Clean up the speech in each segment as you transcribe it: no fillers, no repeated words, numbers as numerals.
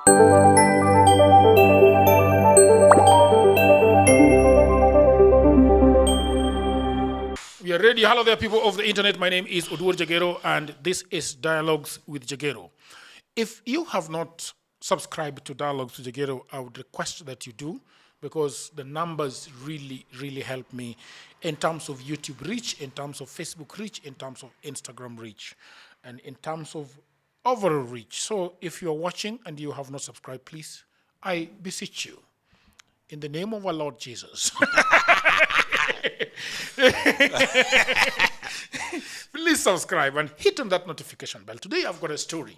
We are ready. Hello there, people of the internet. My name is Oduor Jagero, and this is Dialogues with Jagero. If you have not subscribed to Dialogues with Jagero, I would request that you do, because the numbers really, really help me in terms of YouTube reach, in terms of Facebook reach, in terms of Instagram reach, and in terms of overall reach. So if you're watching and you have not subscribed, please, I beseech you, in the name of our Lord Jesus. Please subscribe and hit on that notification bell. Today I've got a story.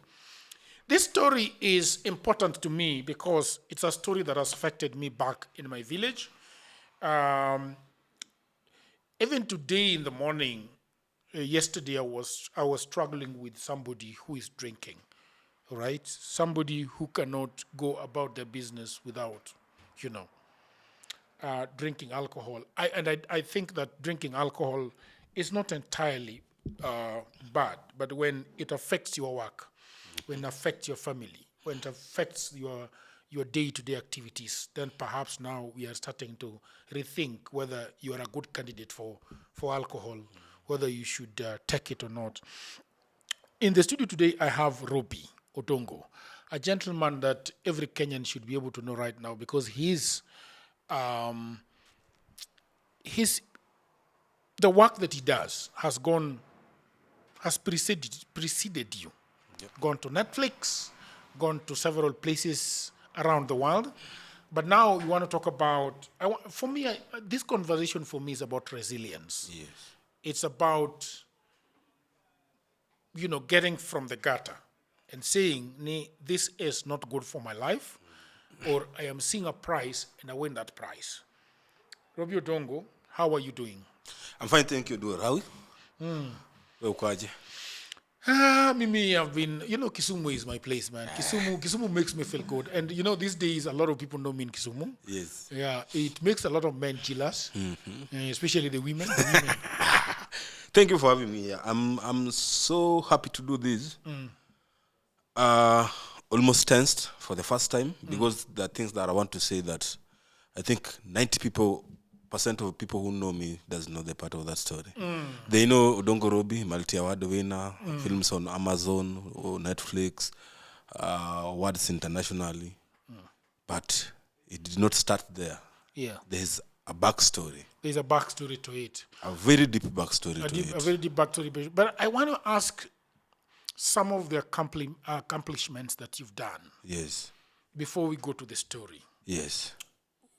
This story is important to me because it's a story that has affected me back in my village. Even today in the morning, yesterday I was struggling with somebody who is drinking, right? Somebody who cannot go about their business without, drinking alcohol. I think that drinking alcohol is not entirely bad, but when it affects your work, when it affects your family, when it affects your day-to-day activities, then perhaps now we are starting to rethink whether you are a good candidate for alcohol, whether you should take it or not. In the studio today, I have Robbie Odongo, a gentleman that every Kenyan should be able to know right now, because the work that he does has preceded you. Yep. Gone to Netflix, gone to several places around the world. But now we want to talk about, this conversation for me is about resilience. Yes. It's about, getting from the gutter and saying, this is not good for my life, or I am seeing a price and I win that price. Robbie Odongo, how are you doing? I'm fine, thank you, Oduor. How? Mimi, I've been, Kisumu is my place, man. Kisumu makes me feel good. And, these days, a lot of people know me in Kisumu. Yes. Yeah, it makes a lot of men jealous, especially the women. Thank you for having me here. I'm so happy to do this. Almost tensed for the first time, because there are things that I want to say that I think 90% of people who know me doesn't know the part of that story. They know Odongo Robbie, multi-award winner, films on Amazon or Netflix, awards internationally. But it did not start there. Yeah. There's a backstory. There's a backstory to it. A very deep backstory to it. A very deep backstory. But I want to ask some of the accomplishments that you've done. Yes. Before we go to the story. Yes.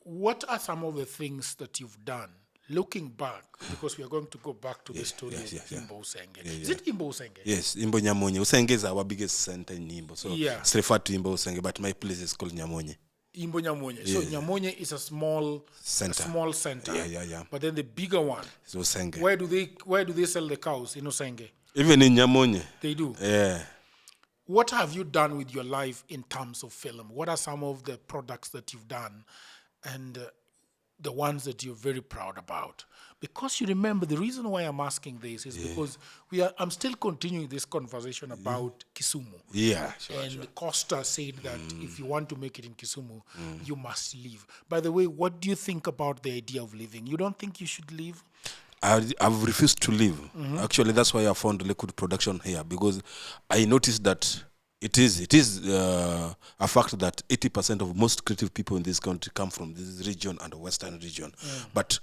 What are some of the things that you've done, looking back, because we are going to go back to the story of Imbo Usenge. Is it Imbo Usenge? Yes, Imbo Nyamonye. Usenge is our biggest center in Imbo. So it's referred to Imbo Usenge, but my place is called Nyamonye. Imbo Nyamonye. So Nyamonye is a small center. Yeah. But then the bigger one is Usenge. Where do they sell the cows in Usenge? Even in Nyamonye. They do? Yeah. What have you done with your life in terms of film? What are some of the products that you've done and the ones that you're very proud about? Because you remember, the reason why I'm asking this is because I'm still continuing this conversation about Kisumu. Yeah, sure. Costa said that if you want to make it in Kisumu, you must leave. By the way, what do you think about the idea of leaving? You don't think you should leave? I've refused to leave. Actually, that's why I found Liquid Production here, because I noticed that it is a fact that 80% of most creative people in this country come from this region and the western region. But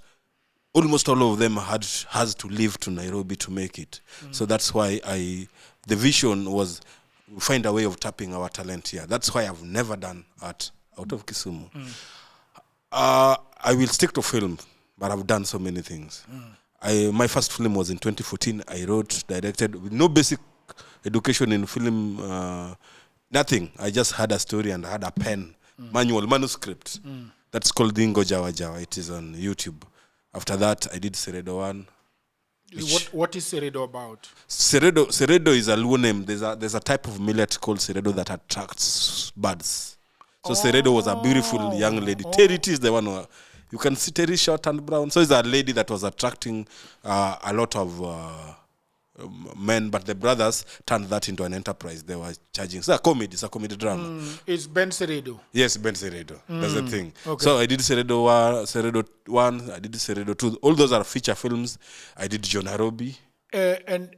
almost all of them has to leave to Nairobi to make it. So that's why the vision was find a way of tapping our talent here. That's why I've never done art out of Kisumu. I will stick to film, but I've done so many things. My first film was in 2014. I wrote, directed, with no basic education in film, nothing. I just had a story and I had a pen, manuscript. That's called Dingo Jawa Jawa. It is on YouTube. After that, I did Seredo 1. What is Seredo about? Seredo is a Luo name. There's a type of millet called Seredo that attracts birds. So Seredo was a beautiful young lady. Terry is the one who, you can see Terry short and brown. So it's a lady that was attracting a lot of men, but the brothers turned that into an enterprise. They were charging. It's a comedy drama. It's Ben Seredo. Yes, Ben Seredo. That's the thing. Okay. So I did Seredo 1, I did Seredo 2. All those are feature films. I did John Nairobi. And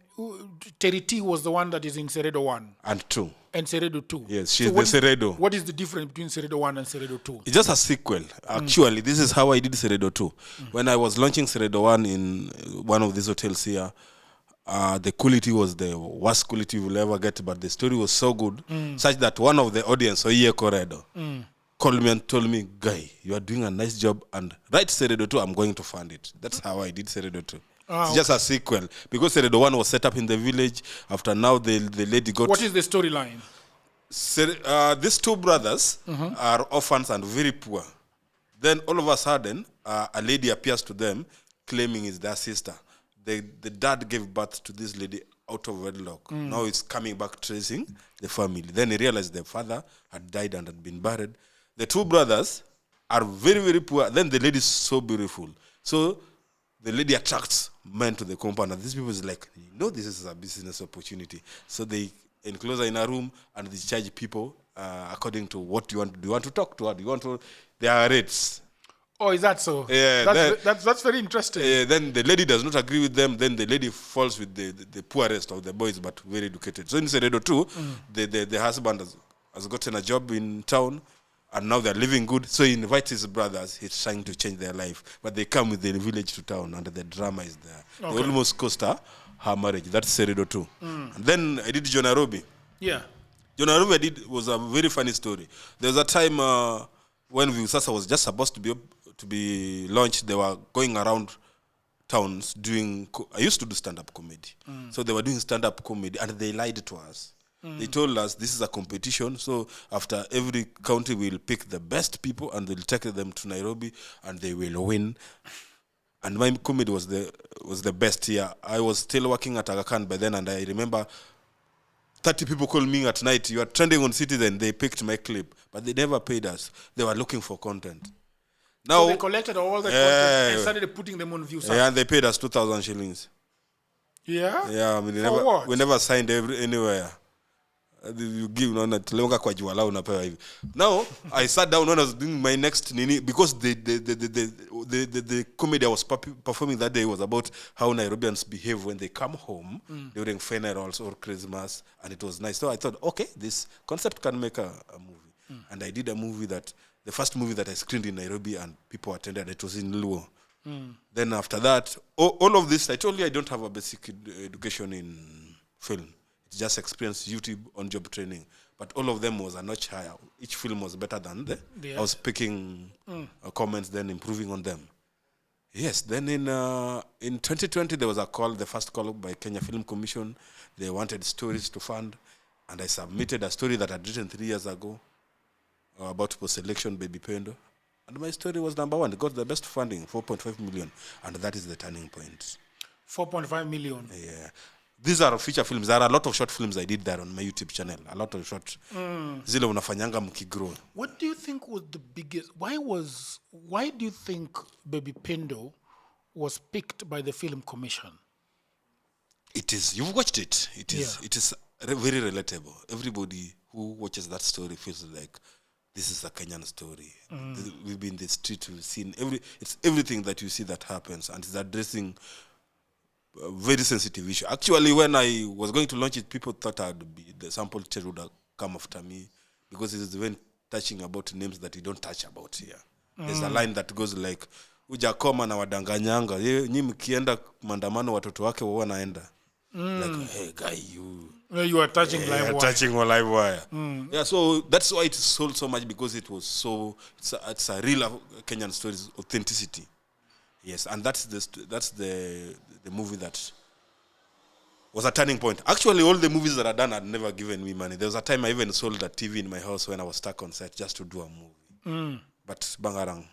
Terry T was the one that is in Seredo 1. And 2. And Seredo 2. Yes, she's the Seredo. What is the difference between Seredo 1 and Seredo 2? It's just a sequel. Actually, this is how I did Seredo 2. When I was launching Seredo 1 in one of these hotels here, the quality was the worst quality you will ever get, but the story was so good, such that one of the audience, Oye Corredo, called me and told me, Guy, you are doing a nice job, and write Seredo 2, I'm going to fund it. That's how I did Seredo 2. It's just a sequel. Because Seredo 1 was set up in the village. After now, the lady got... What is the storyline? These two brothers are orphans and very poor. Then all of a sudden, a lady appears to them claiming it's their sister. The dad gave birth to this lady out of wedlock. Now he's coming back tracing the family. Then he realized the father had died and had been buried. The two brothers are very, very poor. Then the lady is so beautiful. So the lady attracts men to the compound. And these people is like, this is a business opportunity. So they enclose her in a room and they charge people according to what do you want. Do you want to talk to her? Do you want to... There are rates. Oh, is that so? Yeah. That's very interesting. Then the lady does not agree with them. Then the lady falls with the poorest of the boys, but very educated. So in Seredo 2, the husband has gotten a job in town, and now they're living good. So he invites his brothers. He's trying to change their life. But they come with the village to town, and the drama is there. Okay. They almost cost her marriage. That's Seredo 2. And then I did John Nairobi. Yeah. John Nairobi was a very funny story. There was a time when Viusasa was just supposed to be launched. They were going around towns doing... I used to do stand-up comedy. So they were doing stand-up comedy, and they lied to us. They told us this is a competition, so after every county we'll pick the best people and they'll take them to Nairobi and they will win. And my comedy was the best here. I was still working at Aga Khan by then, and I remember 30 people called me at night. You are trending on Citizen. They picked my clip, but they never paid us. They were looking for content. Now, so they collected all the content and started putting them on view. Yeah, and they paid us 2,000 shillings. Yeah? Yeah, I mean, we never signed anywhere. You give now I sat down when I was doing my next nini, because the comedy I was performing that day was about how Nairobians behave when they come home during funerals or Christmas, and it was nice. So I thought, okay, this concept can make a movie. And I did a movie the first movie that I screened in Nairobi and people attended, it was in Luo. Then after that, all of this, I told you I don't have a basic education in film. Just experience YouTube on-job training, but all of them was a notch higher. Each film was better than I was picking comments, then improving on them. Yes, then in 2020 there was the first call by Kenya Film Commission. They wanted stories to fund, and I submitted a story that I'd written 3 years ago about post-election Baby Pendo, and my story was number 1. It got the best funding, 4.5 million, and that is the turning point. 4.5 million. Yeah. These are feature films. There are a lot of short films I did there on my YouTube channel. A lot of short. Zile unafanyanga mkigrow. What do you think was the biggest... Why do you think Baby Pendo was picked by the Film Commission? It is. You've watched it. It is very relatable. Everybody who watches that story feels like this is a Kenyan story. We've been in the street. We've seen it's everything that you see that happens, and it's addressing very sensitive issue. Actually, when I was going to launch it, people thought the sample teacher would come after me, because it is when touching about names that you don't touch about here. There's a line that goes like, ujakoma na wadanganyanga, nyi mkienda mandamano watoto wake wanaenda. Like, hey guy, you are touching live wire. Touching live wire. Yeah, so that's why it sold so much, because it was it's a real Kenyan story's authenticity. Yes, and that's the movie that was a turning point. Actually, all the movies that I've done had never given me money. There was a time I even sold a TV in my house when I was stuck on set just to do a movie. But Bangarang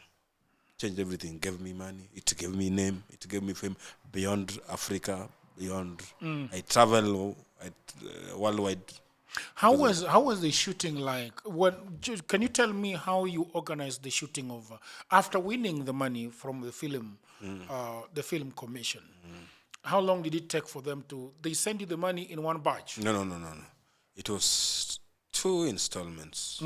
changed everything, gave me money. It gave me name. It gave me fame beyond Africa, beyond. I travel worldwide. How was the shooting like? Can you tell me how you organized the shooting after winning the money from the film Commission? How long did it take for them to? They send you the money in one batch. No. It was 2 installments.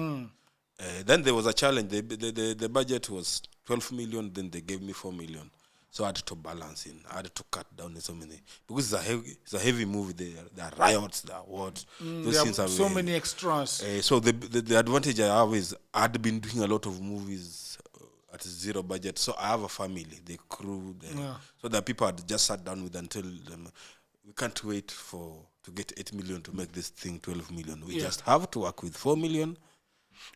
Then there was a challenge. The budget was 12 million. Then they gave me 4 million. So I had to balance in. I had to cut down so many because it's a heavy movie. There are riots. There are what. There are so many extras. So the advantage I have is I'd been doing a lot of movies at 0 budget. So I have a family, the crew. So the people had just sat down with and tell them, we can't wait to get 8 million to make this thing 12 million. We just have to work with 4 million.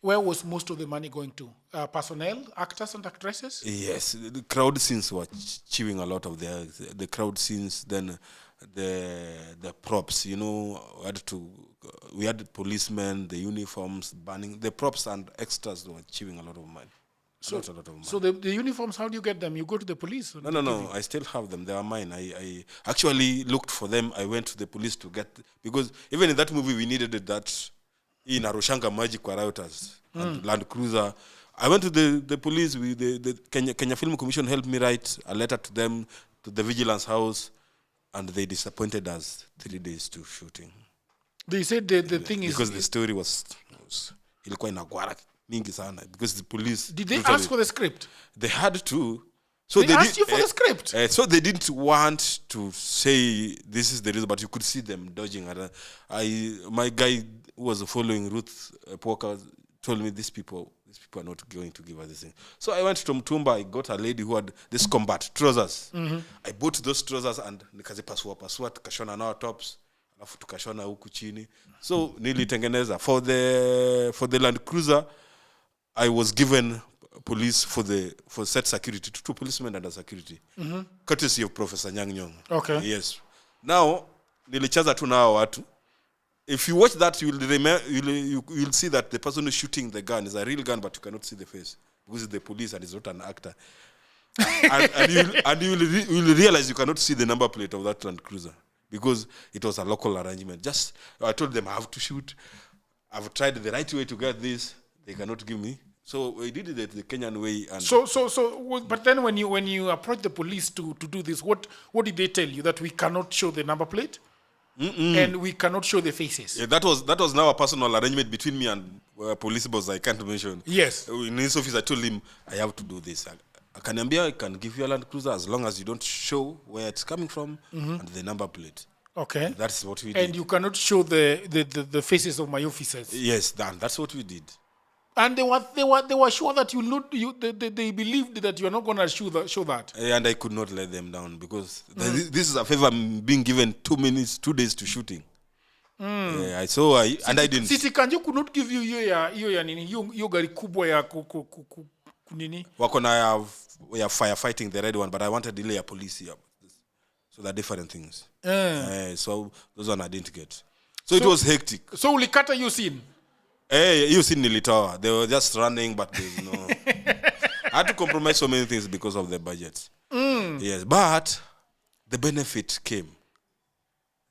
Where was most of the money going to? Personnel, actors and actresses? Yes, the crowd scenes were chewing a lot of the crowd scenes. Then the props, we had policemen, the uniforms, burning. The props and extras were chewing a lot of money. So the uniforms, how do you get them? You go to the police? No. I still have them. They are mine. I actually looked for them. I went to the police to get, because even in that movie we needed that in Arushanga Magic Rioters and Land Cruiser. I went to the police. The Kenya Film Commission helped me write a letter to them, to the Vigilance House, and they disappointed us 3 days to shooting. They said the thing is... Because the story was ilikuwa inagwara mingi sana. Because the police... Did they ask for the script? They had to. So they asked you for the script? So they didn't want to say this is the reason, but you could see them dodging. My guy who was following Ruth Poker told me these people are not going to give us this thing. So I went to Mtumba. I got a lady who had this combat trousers. I bought those trousers and nikazipasua tukashona nao tops, alafu tukashona huku chini. So nilitengeneza for the Land Cruiser. I was given police for set security, 2 policemen under security, courtesy of Professor Nyang Nyong. Okay. Yes. Now nilichaza tu nao watu. If you watch that, you'll see that the person who's shooting the gun is a real gun, but you cannot see the face because it's the police and he's not an actor. and you'll realize you cannot see the number plate of that Land Cruiser because it was a local arrangement. Just I told them I have to shoot. I've tried the right way to get this. They cannot give me. So we did it the Kenyan way. And but then when you approach the police to do this, what did they tell you? That we cannot show the number plate? And we cannot show the faces. Yeah, that was now a personal arrangement between me and police boss I can't mention. Yes. In his office, I told him I have to do this. I can give you a Land Cruiser as long as you don't show where it's coming from and the number plate. Okay. And that's what we did. And you cannot show the faces of my officers. Yes, that's what we did. And they were sure that they believed that you are not going to show that. And I could not let them down because this is a favor being given 2 days to shooting. I didn't. Sisi Kanjo could not give you hiyo gari kubwa ya nini? Wako na ya firefighting, the red one, but I wanted delay a police here. So they're different things. So those one I didn't get. So it was hectic. So ulikata hiyo scene? You seen Nilitoa. They were just running, but there's no. I had to compromise so many things because of the budget. Yes, but the benefit came.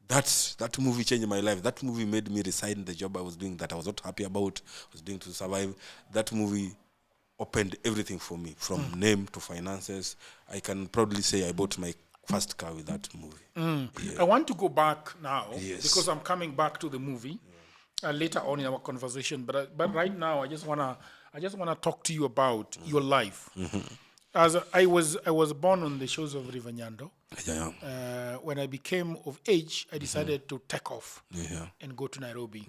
That movie changed my life. That movie made me resign the job I was doing that I was not happy about. I was doing to survive. That movie opened everything for me, from name to finances. I can proudly say I bought my first car with that movie. Yeah. I want to go back now because I'm coming back to the movie. Later on in our conversation, but right now I just wanna talk to you about your life. As I was born on the shores of River Nyando. When I became of age, I decided to take off and go to Nairobi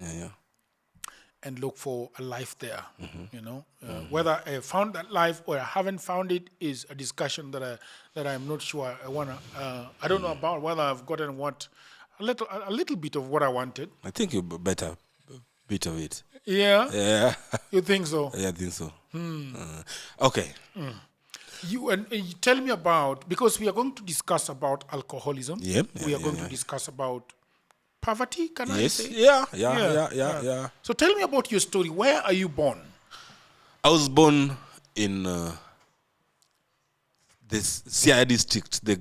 and look for a life there. Whether I found that life or I haven't found it is a discussion that I'm not sure I wanna. I don't know about whether I've gotten a little bit of what I wanted. I think you better. Bit of it. Yeah? You think so? Yeah, I think so. Okay. You tell me about, because we are going to discuss about alcoholism. We are going to discuss about poverty, can I say? Yeah. So tell me about your story. Where are you born? I was born in the Siaya district, the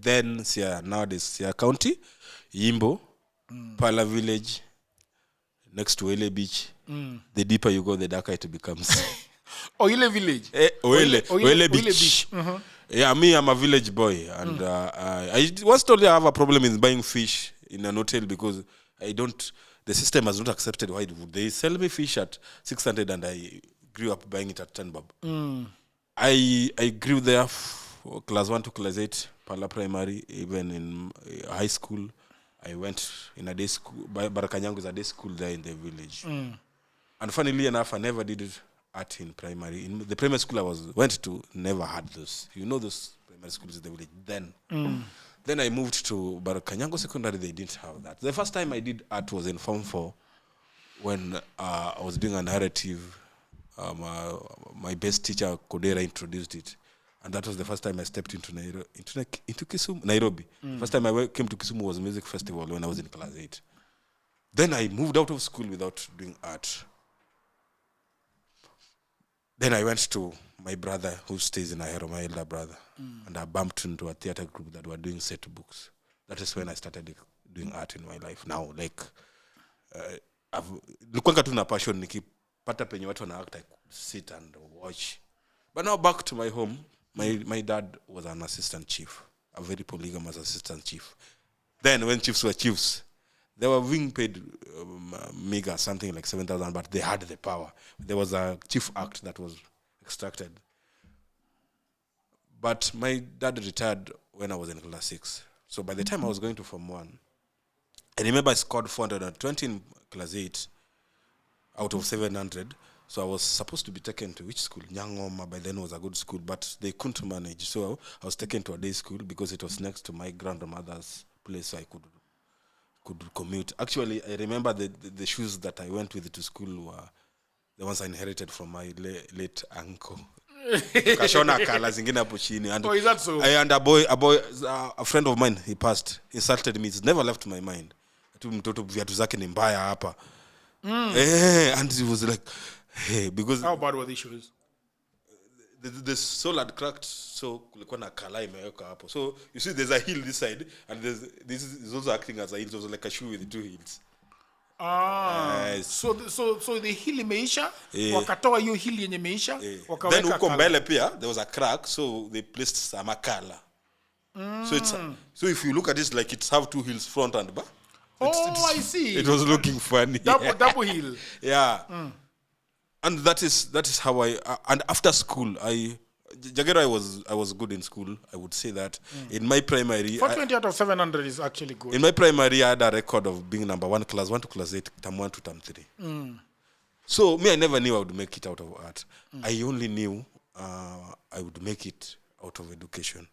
then Siaya, nowadays Siaya County, Yimbo, Pala village, next to Oile Beach. The deeper you go, the darker it becomes. Oile village? Oile Beach. Yeah, me, I'm a village boy, and I was told I have a problem in buying fish in an hotel because I don't. The system has not accepted why would they sell me fish at 600 and I grew up buying it at 10 bob. I grew there class 1 to class 8, Pala Primary, even in high school. I went in a day school. Barakanyangu is a day school there in the village. And funnily enough, I never did art in primary. In the primary school I went to, never had those. You know those primary schools in the village. Then I moved to Barakanyangu Secondary. They didn't have that. The first time I did art was in Form 4 when I was doing a narrative. My best teacher, Kodera, introduced it. And that was the first time I stepped into Kisumu, Nairobi. First time I came to Kisumu was music festival when I was in class 8. Then I moved out of school without doing art. Then I went to my brother who stays in Ahero, my elder brother. And I bumped into a theater group that were doing set books. That is when I started doing art in my life. Now, like, nilikuwa tu na passion nikipata penye watu wana act, I could sit and watch. But now back to my home, my dad was an assistant chief, a very polygamous assistant chief. Then when chiefs were chiefs, they were being paid meager, something like 7,000, but they had the power. There was a chief act that was extracted. But my dad retired when I was in class 6. So by the time I was going to Form 1, I remember I scored 420 in class 8 out of 700. So I was supposed to be taken to which school? Nyangoma by then was a good school, but they couldn't manage. So I was taken to a day school because it was next to my grandmother's place, so I could commute. Actually, I remember the shoes that I went with to school were the ones I inherited from my late uncle. Kashona kala zingine hapo chini. And is that so? A friend of mine, he passed, insulted me. It's never left my mind. Tu mtoto viatu zake ni mbaya hapa. And it was like, hey, because how bad were the shoes? The sole had cracked, so kulikuwa na kala imeweka hapo. So you see, there's a heel this side, and this is also acting as a heel. So it was like a shoe with 2 heels. So the heel imeisha, wakatoa hiyo heel yenye imeisha, wakaweka. Then huko mbele pia there was a crack, so they placed some color. So if you look at this, like it's have 2 heels front and back. I see. It was looking funny. Double heel. Yeah. And that is how and after school Jagero, I was good in school. I would say that in my primary 420 out of 700 is actually good. In my primary I had a record of being number 1 class 1 to class 8, term 1 to term 3. So me, I never knew I would make it out of art. I only knew I would make it out of education.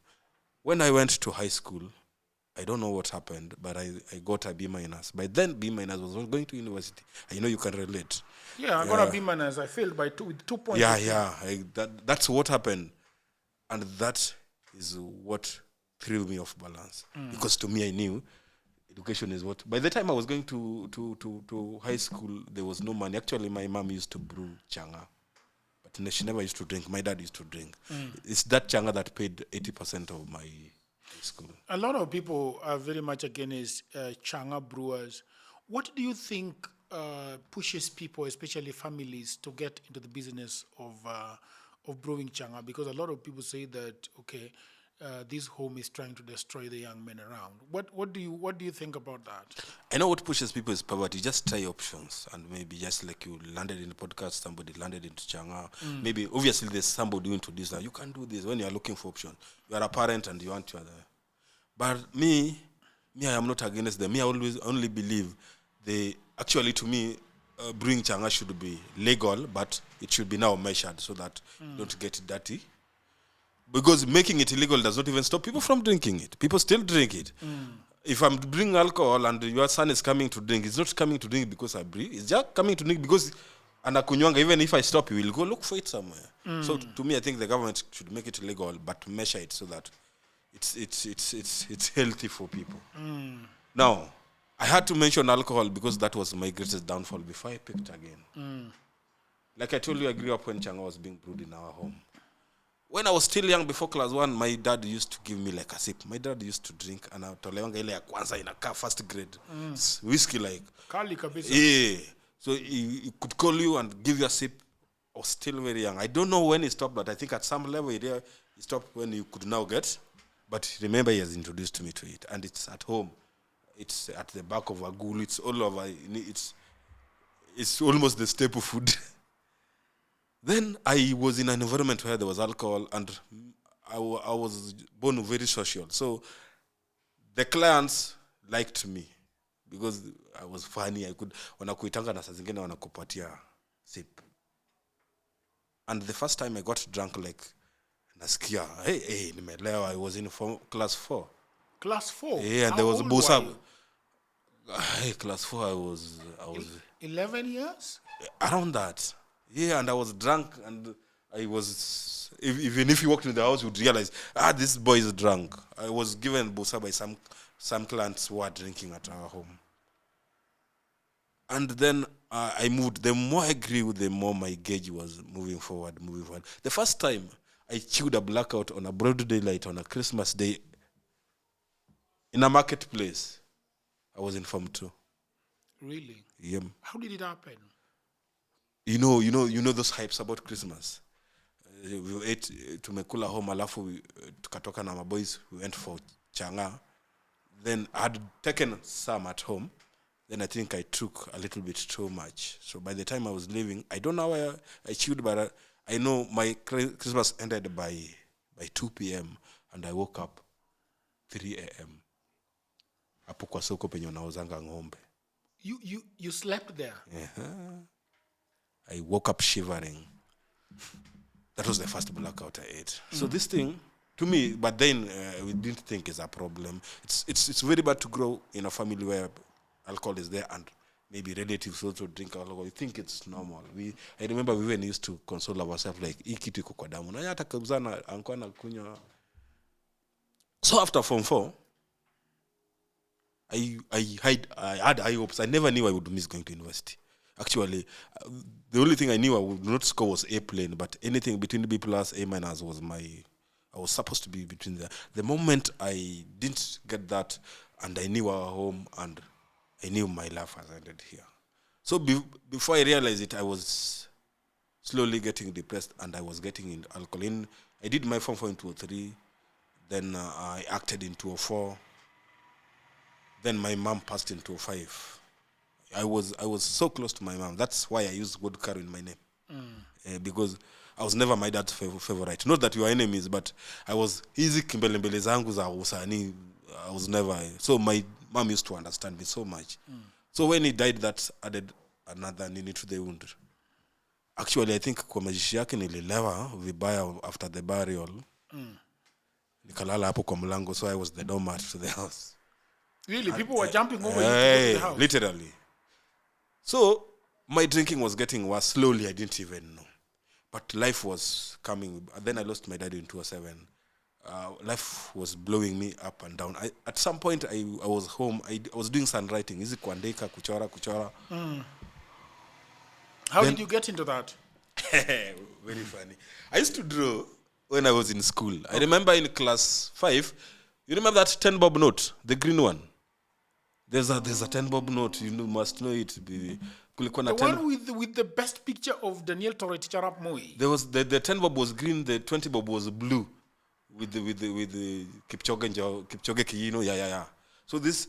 When I went to high school, I don't know what happened, but I got a B-. By then, B- was going to university. I know you can relate. Yeah, I got a B-. I failed by 2 points. Yeah. That's what happened. And that is what threw me off balance. Because to me, I knew education is what... By the time I was going to high school, there was no money. Actually, my mom used to brew chang'aa. But she never used to drink. My dad used to drink. It's that chang'aa that paid 80% of my... school. A lot of people are very much against chang'aa brewers. What do you think pushes people, especially families, to get into the business of brewing chang'aa? Because a lot of people say that, okay, this home is trying to destroy the young men around. What do you think about that? I know what pushes people is poverty. Just try options, and maybe just like you landed in the podcast, somebody landed into chang'aa. Maybe obviously there's somebody who introduced that. You can do this when you are looking for options. You are a parent and you want your other. But me, I am not against them. Me, I always only believe actually to me, brewing chang'aa should be legal, but it should be now measured so that you don't get dirty. Because making it illegal does not even stop people from drinking it. People still drink it. If I'm bringing alcohol and your son is coming to drink, it's not coming to drink because I brew. It's just coming to drink because anakunywanga. Even if I stop, you will go look for it somewhere. So to me, I think the government should make it legal, but measure it so that it's healthy for people. Now, I had to mention alcohol because that was my greatest downfall before I picked again. Like I told you, I grew up when chang'aa was being brewed in our home. When I was still young, before class 1, my dad used to give me like a sip. My dad used to drink, and I tolewanga ile ya kwanza inakaa first grade. Whiskey like. Kali kabisa. Yeah. So he could call you and give you a sip. I was still very young. I don't know when he stopped, but I think at some level He stopped when you could now get. But remember, he has introduced me to it. And it's at home. It's at the back of a ghoul. It's all over. It's almost the staple food. Then I was in an environment where there was alcohol, and I was born very social. So the clients liked me because I was funny. I could wanakuitanga na saa zingine wanakupatia sip. And the first time I got drunk, like nasikia, hey, nimelewa. I was in class 4. Class 4? Yeah, and there was a bosa. Hey, class 4, I was 11 years? Around that. Yeah, and I was drunk, and I was, even if you walked in the house, you would realize, this boy is drunk. I was given bosa by some clients who were drinking at our home. And then I moved. The more I grew, the more my gauge was moving forward. The first time I chewed a blackout on a broad daylight on a Christmas day in a marketplace, I was in Form 2. Really? Yeah. How did it happen? You know those hypes about Christmas. We ate tumekula home, alafu tukatoka na my boys. We went for chang'aa. Then I had taken some at home. Then I think I took a little bit too much. So by the time I was leaving, I don't know where I chewed, but I know my Christmas ended by 2 p.m. and I woke up 3 a.m. Hapo kwa soko penye unauzanga ng'ombe. You slept there? Yeah. I woke up shivering. That was the first blackout I ate. So this thing, to me, but then we didn't think it's a problem. It's very bad to grow in a family where alcohol is there and maybe relatives also drink alcohol. You think it's normal. I remember we even used to console ourselves like, hii kitu iko kwa damu. Na hata kabzana ankuwa na kunywa. So after Form 4, I had high hopes. I never knew I would miss going to university. Actually, the only thing I knew I would not score was A plane, but anything between B plus, A minus was I was supposed to be between there. The moment I didn't get that, and I knew our home, and I knew my life has ended here. So before I realized it, I was slowly getting depressed, and I was getting into alcohol. I did my Form 4 in 2003, then I acted in 2004. Then my mom passed in 2005. I was so close to my mom. That's why I used vodka in my name. Because I was never my dad's favorite. Not that we were enemies, but I was easy kimbelembele zangu za usani. I was never. So my mom used to understand me so much. So when he died, that added another nini to the wound. Actually, I think kwa majishi yake nililewa vibaya after the burial. Nikalala hapo kwa mlango, so I was the doormat to the house. Really? People were jumping over you to go to the house? Literally. So, my drinking was getting worse. Slowly, I didn't even know. But life was coming. Then I lost my dad in 2007. Life was blowing me up and down. At some point, I was home. I was doing sun writing. Hizi kuandika, kuchora. How did you get into that? Very funny. I used to draw when I was in school. I remember in class 5, you remember that 10 bob note, the green one? There's a 10 bob note, you must know it. The one with the best picture of Daniel Torre Ticharap Moi. There was the 10 bob was green, the 20 bob was blue, with the Kipchoge Kiyino, yeah. So this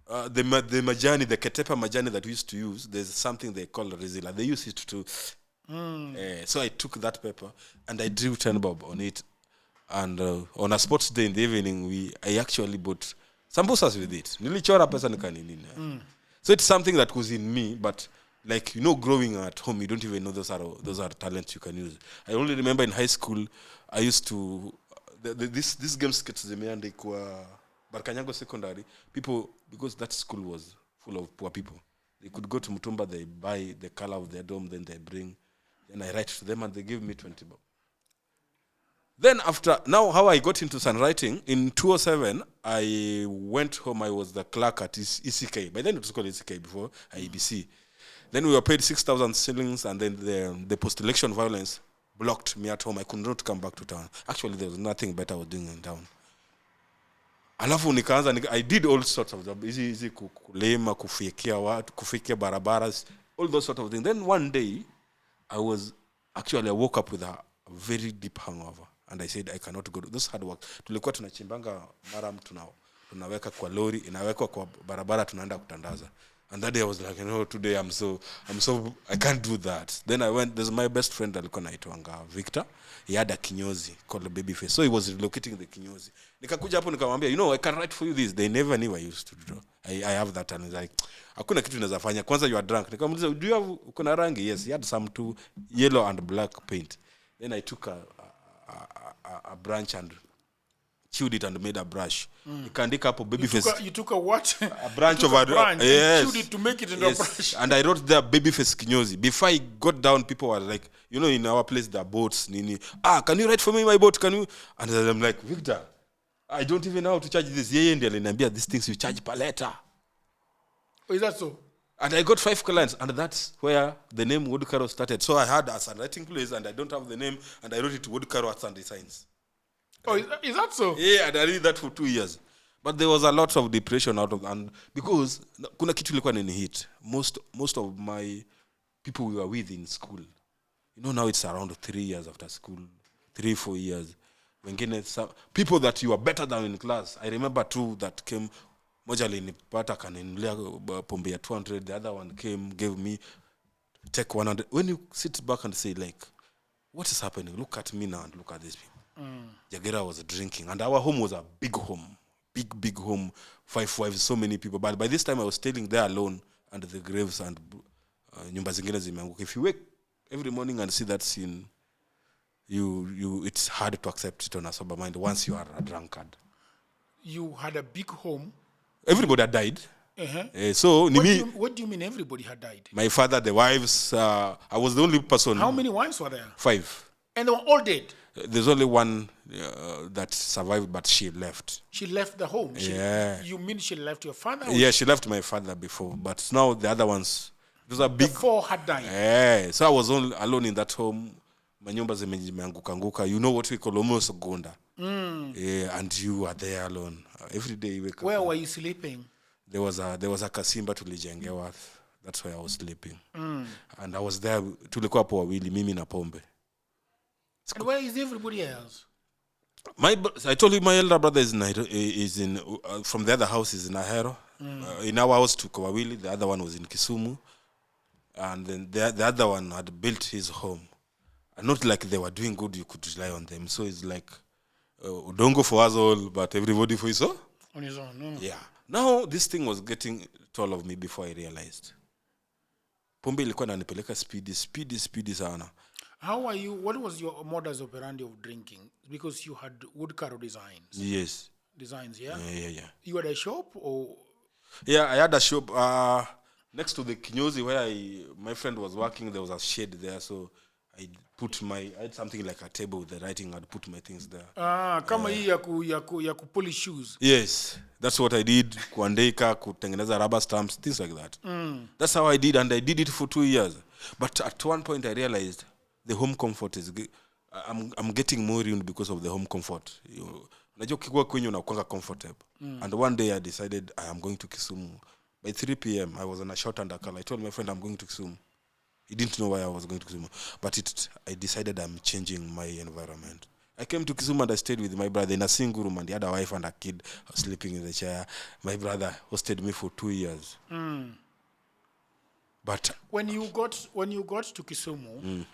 the majani, the ketepa majani that we used to use, there's something they call resila. They use it to. So I took that paper and I drew 10 bob on it, and on a sports day in the evening, I actually bought sambusas with it. Nilichora pesa nikaninina. So it's something that was in me, but like, growing at home, you don't even know those are talents you can use. I only remember in high school, I used to this game skits zimeandikwa kwa Barkanyango Secondary. People, because that school was full of poor people, they could go to Mutumba, they buy the color of their dome, then they bring, then I write to them and they give me 20 bob. Then now how I got into writing, in 2007, I went home. I was the clerk at ECK. By then it was called ECK before IEBC. Then we were paid 6,000 shillings, and then the post-election violence blocked me at home. I could not come back to town. Actually, there was nothing better I was doing in town. Alafu nikaanza, I did all sorts of jobs. Easy kulima, kufikia watu, kufikia barabaras, all those sort of things. Then one day, I woke up with a very deep hangover. and I said I cannot go. This hard work. Tulikuwa tunachimbanga maram tunaweka kwa lori, inawekwa kwa barabara, tunaenda kutandaza. And that day I was like, today I'm so I can't do that. Then I went, there's my best friend alikuwa naitwanga Victor. He had a kinyozi called a Babyface. So he was relocating the kinyozi. Nikakuja hapo nikamwambia, I can write for you this. They never knew I used to draw. I have that, and he's like, hakuna kitu unaweza fanya. Kwanza you are drunk. Nikamuuliza, do you have kuna rangi? Yes, he had some too, yellow and black paint. Then I took a branch and chewed it and made a brush. Nikaandika hapo Babyface. You took a what? A branch of a branch yes. and chewed it to make it into a brush. And I wrote there Babyface kinyozi. Before I got down, people were like, in our place there are boats. Nini. Can you write for me my boat? Can you? And I'm like, Victor, I don't even know how to charge this. Yeye ndiye aliniambia these things you charge per letter. Oh, is that so? And I got 5 clients, and that's where the name Woodcaro started. So I had a writing place, and I don't have the name, and I wrote it Woodcaro Arts and Designs. Oh, is that so? Yeah, and I did that for 2 years. But there was a lot of depression out of, and because kuna kitu ilikuwa nini hit. Most of my people we were with in school, now it's around 3 years after school, 3-4 years. Wengine people that you are better than in class. I remember 2 that came. Moja alinipata kaninulia pombe ya 200. The other one came, gave me, take 100. When you sit back and say like, what is happening? Look at me now and look at these people. Jagera was drinking, and our home was a big home, big home, 5 wives, so many people. But by this time I was staying there alone under the graves and nyumba zingine zimeanguka. If you wake every morning and see that scene, it's hard to accept it on a sober mind once you are a drunkard. You had a big home. Everybody had died. So what do you mean everybody had died? My father, the wives, I was the only person. How many wives were there? 5. And they were all dead? There's only one that survived, but she left. She left the home? You mean she left your father? Yeah, she left my father before, but now the other ones, those are big. The 4 had died? Yeah, so I was alone in that home. Manyumba zimeanguka. You know what we call almost gonda. Yeah, and you are there alone. Every day you wake up. Where were you sleeping? There was a kasimba tulijengewa. That's where I was sleeping. And I was there, tulikuwa hapo wawili, mimi na pombe. And where is everybody else? I told you my elder brother is in from the other house is in Ahero. In our house tuko wawili, the other one was in Kisumu. And then the other one had built his home. And not like they were doing good, you could rely on them. So it's like Odongo for us all, but everybody for his own. On his own, no. Yeah. Now this thing was getting toll of me before I realized. Pombe ilikuwa inanipeleka speedy sana. What was your modus operandi of drinking? Because you had Woodcaro designs. Yes. Designs, yeah? Yeah. You had a shop or? Yeah, I had a shop next to the kinyozi where my friend was working. There was a shed there, so I had something like a table with the writing. I'd put my things there. Kama hii ya polish shoes. Yes, that's what I did. Kuandika, kutengeneza rubber stamps, things like that. That's how I did, and I did it for 2 years. But at one point I realized the home comfort is I'm getting more ruined because of the home comfort. Unajua ukikuwa kwenye unakuwa comfortable. And one day I decided I am going to Kisumu. By 3 p.m. I was on a short undercurl. I told my friend I'm going to Kisumu. He didn't know why I was going to Kisumu. But I decided I'm changing my environment. I came to Kisumu and I stayed with my brother in a single room, and he had a wife and a kid sleeping in the chair. My brother hosted me for 2 years. But when you got to Kisumu,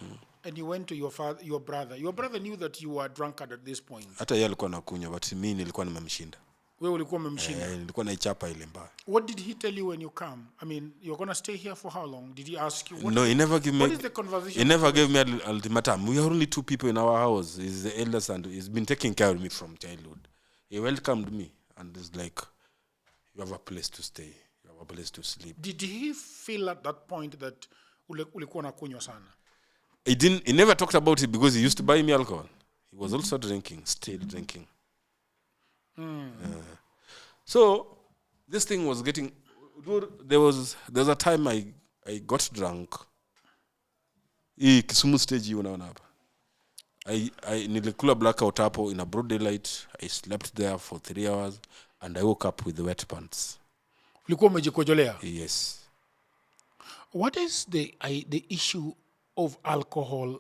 and you went to your brother knew that you were drunkard at this point. Hata yeye alikuwa anakunywa, but mimi nilikuwa nimemshinda. Wewe ulikuwa umemshinda? Nilikuwa naichapa ile mbaya. What did he tell you when you come? I mean, you're going to stay here for how long? Did he ask you? No, he never gave me. What is the conversation? He never gave me an ultimatum. We are only 2 people in our house. He's the eldest and he's been taking care of me from childhood. He welcomed me and is like, you have a place to stay. You have a place to sleep. Did he feel at that point that ulikuwa unakunywa sana? He never talked about it because he used to buy me alcohol. He was also drinking, still drinking. So this thing was getting. There was a time I got drunk. Kisumu stage unaona hapa. I nilikula blackout hapo in a broad daylight. I slept there for 3 hours and I woke up with the wet pants. Ulikuwa umejikojolea? Yes. What is the issue of alcohol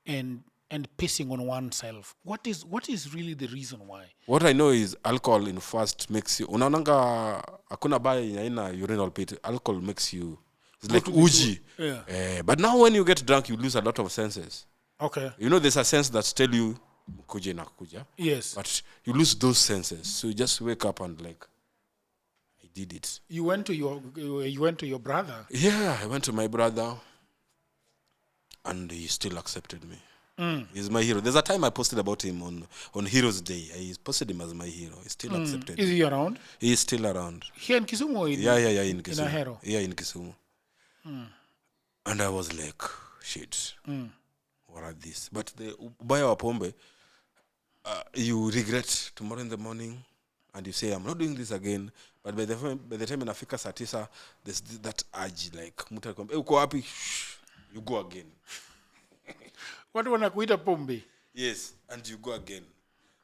and and pissing on oneself. What is really the reason why? What I know is alcohol in first makes you unaonanga hakuna baya ina urinal pit. Alcohol makes you, it's like uji. Yeah. But now when you get drunk, you lose a lot of senses. Okay. You know, there's a sense that tell you kuja na kuja. Yes. But you lose those senses. So you just wake up and like, I did it. You went to your brother? Yeah, I went to my brother and he still accepted me. He's my hero. There's a time I posted about him on Heroes Day. I posted him as my hero. He still accepted me. Is he around? He is still around. Here in Kisumu? Or Yeah, in Kisumu. In Ahero? Yeah, in Kisumu. And I was like, shit, what are these? But the ubaya wa pombe, you regret tomorrow in the morning and you say, I'm not doing this again. But by the time inafika saa 9, there's that urge, like, mtu anakuambia, uko wapi? You go again. Watu wanakuita pombe? Yes, and you go again.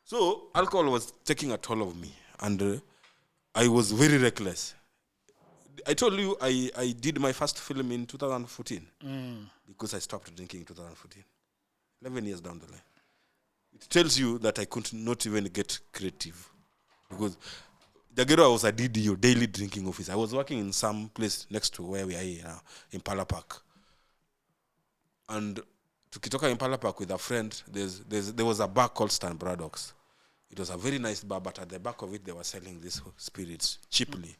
So alcohol was taking a toll of me, and I was very reckless. I told you I did my first film in 2014 because I stopped drinking in 2014. 11 years down the line. It tells you that I could not even get creative because Jagero, I was a DDO, daily drinking office. I was working in some place next to where we are here now, Impala Park. And tukitoka Impala Park with a friend, there was a bar called Stan Braddock's. It was a very nice bar, but at the back of it, they were selling these spirits cheaply.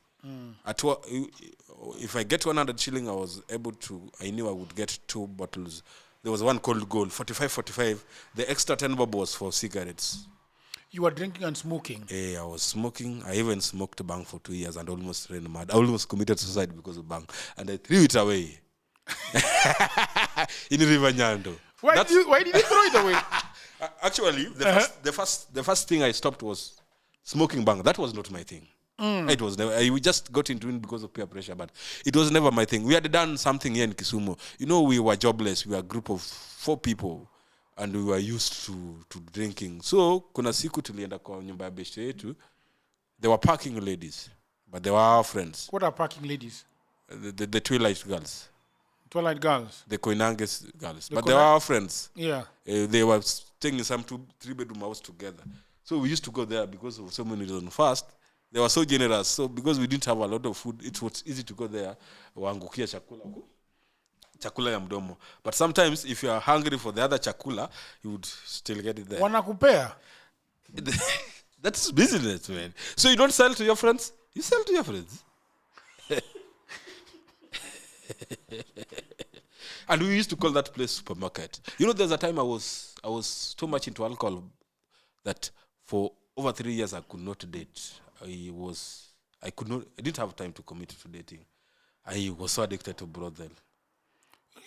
If I get 100 shilling, I knew I would get 2 bottles. There was one called Gold, 45. The extra 10 bob was for cigarettes. You were drinking and smoking? I was smoking. I even smoked bang for 2 years and almost ran mad. I almost committed suicide because of bang. And I threw it away. In River Nyando. Why did you throw it away? Actually, the first thing I stopped was smoking bang. That was not my thing. It was never. I just got into it because of peer pressure, but it was never my thing. We had done something here in Kisumu. You know, we were jobless. We were a group of 4 people, and we were used to drinking. So, kuna siku tulienda kwa nyumba ya beshte yetu. They were parking ladies, but they were our friends. What are parking ladies? The Twilight girls. Twilight girls? The Koinanges girls. But they were our friends. Yeah. They were staying in some 3-bedroom house together. So we used to go there because of so many reasons. First, they were so generous. So because we didn't have a lot of food, it was easy to go there. Waangukia chakula ya mdomo. But sometimes, if you are hungry for the other chakula, you would still get it there. Wanakupea? That's business, man. So you don't sell to your friends? You sell to your friends. And we used to call that place supermarket. You know, there's a time I was too much into alcohol that for over 3 years I could not date. I didn't have time to commit to dating. I was so addicted to brothel.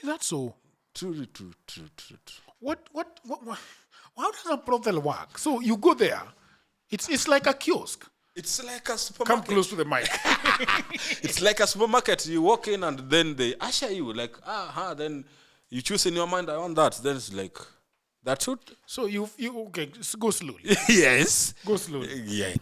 Is that so? True. How does a brothel work? So you go there. It's like a kiosk. It's like a supermarket. Come close to the mic. It's like a supermarket. You walk in and then they usher you like, then you choose in your mind, I want that. Then it's like, that's it. So you okay, go slowly. Yes. Go slowly. Yeah.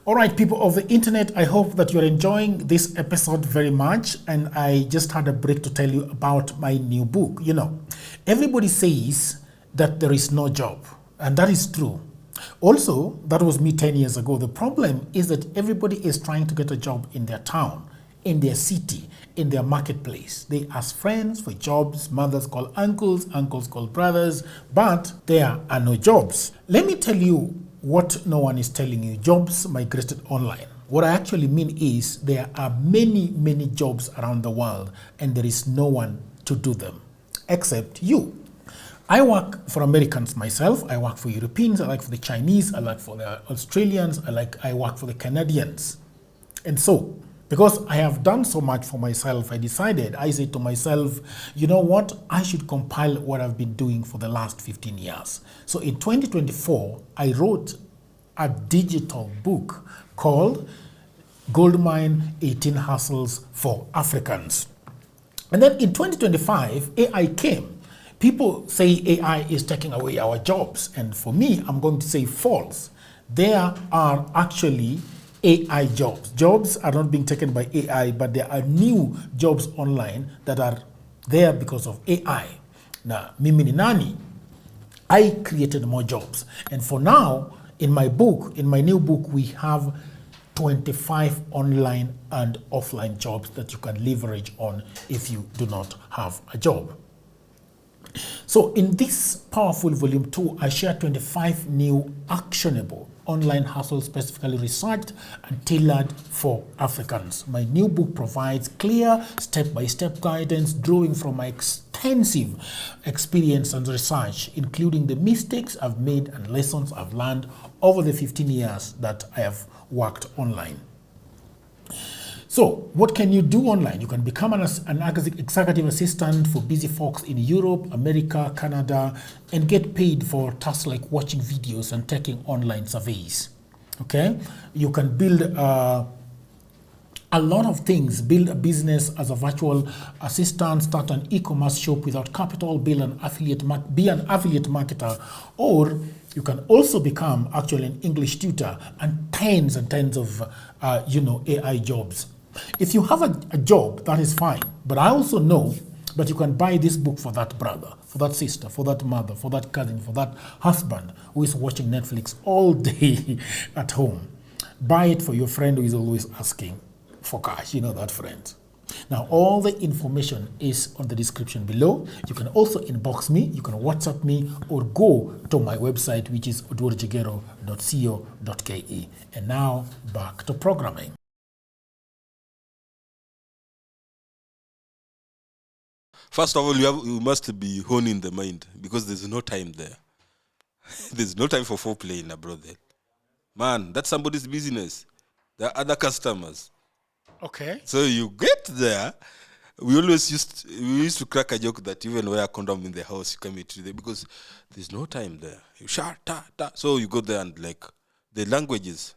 All right, people of the internet, I hope that you're enjoying this episode very much. And I just had a break to tell you about my new book. You know, everybody says that there is no job. And that is true. Also, that was me 10 years ago. The problem is that everybody is trying to get a job in their town, in their city, in their marketplace. They ask friends for jobs, mothers call uncles, uncles call brothers, but there are no jobs. Let me tell you what no one is telling you. Jobs migrated online. What I actually mean is there are many, many jobs around the world and there is no one to do them except you. I work for Americans myself. I work for Europeans. I work for the Chinese. I work for the Australians. I work for the Canadians. And so, because I have done so much for myself, I said to myself, you know what? I should compile what I've been doing for the last 15 years. So in 2024, I wrote a digital book called Goldmine 18 Hustles for Africans. And then in 2025, AI came. People say AI is taking away our jobs. And for me, I'm going to say false. There are actually AI jobs. Jobs are not being taken by AI, but there are new jobs online that are there because of AI. Na mimi ni nani? I created more jobs. And for now, in my new book, we have 25 online and offline jobs that you can leverage on if you do not have a job. So in this powerful volume 2, I share 25 new actionable online hustles specifically researched and tailored for Africans. My new book provides clear step-by-step guidance drawing from my extensive experience and research, including the mistakes I've made and lessons I've learned over the 15 years that I have worked online. So, what can you do online? You can become an executive assistant for busy folks in Europe, America, Canada, and get paid for tasks like watching videos and taking online surveys. Okay? You can build a lot of things. Build a business as a virtual assistant, start an e-commerce shop without capital, be an affiliate marketer, or you can also become actually an English tutor and tens of AI jobs. If you have a job, that is fine. But I also know that you can buy this book for that brother, for that sister, for that mother, for that cousin, for that husband who is watching Netflix all day at home. Buy it for your friend who is always asking for cash. You know that friend. Now, all the information is on the description below. You can also inbox me, you can WhatsApp me, or go to my website, which is odworjigero.co.ke. And now, back to programming. First of all, you must be honing the mind because there's no time there. There's no time for foreplay in a brothel. Man, that's somebody's business. There are other customers. Okay. So you get there. We used to crack a joke that even wear a condom in the house, you come into there because there's no time there. You shart, ta. So you go there and like the languages.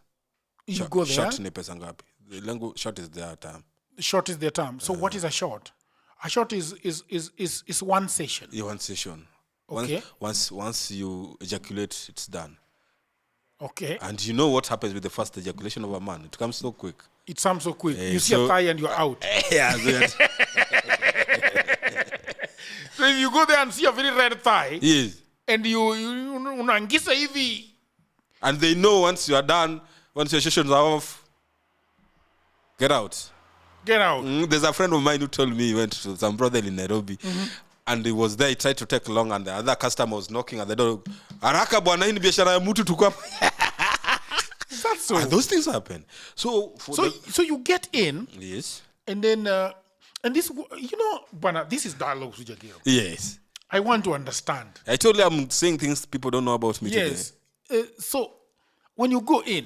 You go there. Short ne pesa ngapi? The language short is their term. Short is their term. So what is a short? A short is one session. Yeah, one session. Okay. Once you ejaculate, it's done. Okay. And you know what happens with the first ejaculation of a man? It comes so quick. It comes so quick. You see a thigh and you're out. Yeah. So if you go there and see a very red thigh, Yes. and you unaangisa hivi, And they know once you are done, once your sessions are off, get out. get out. There's a friend of mine who told me he went to some brothel in Nairobi. And he was there, he tried to take long, and the other customer was knocking at the door. Haraka bwana, hii ni biashara ya mtu tuko hapa. That's so. And those things happen. So you get in, yes. and then and this, Bwana, this is dialogue with Jagiro. Yes. I want to understand. I told you I'm saying things people don't know about me Yes. So when you go in,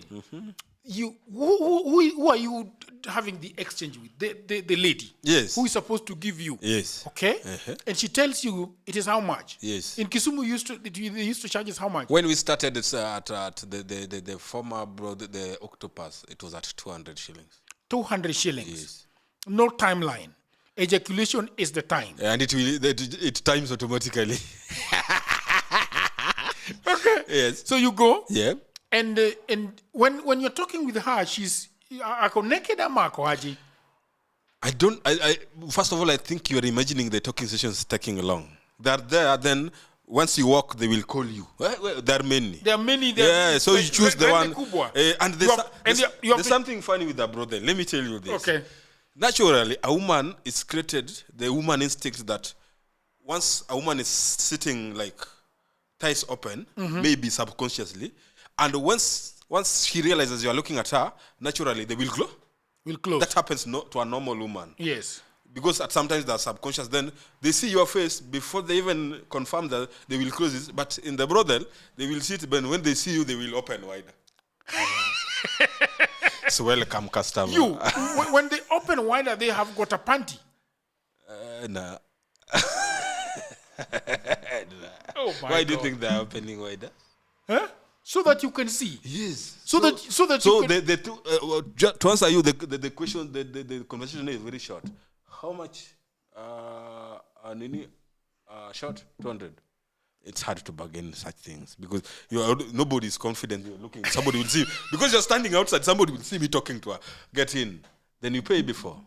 you who are you having the exchange with? The lady. Yes. Who is supposed to give you? Yes. Okay. And she tells you it is how much? Yes. In Kisumu, they used to charge us how much? When we started at the former brother, the Octopus, it was at 200 shillings. 200 shillings. Yes. No timeline. Ejaculation is the time. And it times automatically. Okay. Yes. So you go. Yeah. And when you're talking with her, she's naked ama ako aje? I first of all, I think you're imagining the talking sessions taking long. They're there, then once you walk, they will call you. There are many. There are many. Yeah, so you choose the one. And there's something funny with that brother. Let me tell you this. Okay. Naturally, a woman is created, the woman instinct that once a woman is sitting like thighs open, maybe subconsciously, and once she realizes you are looking at her, naturally they will close. Will close. That happens to a normal woman. Yes. Because sometimes they're subconscious, then they see your face before they even confirm that they will close it. But in the brothel, they will sit, but when they see you, they will open wider. So welcome, customer. You, when they open wider, they have got a panty. Nah. Oh my Why do you God. think they're opening wider? Huh? So that you can see. Yes. So that you can... To answer you, the question, the conversation is very short. How much? Short 200. It's hard to bargain such things because nobody is confident. You're looking. Somebody will see because you're standing outside. Somebody will see me talking to her. Get in. Then you pay before.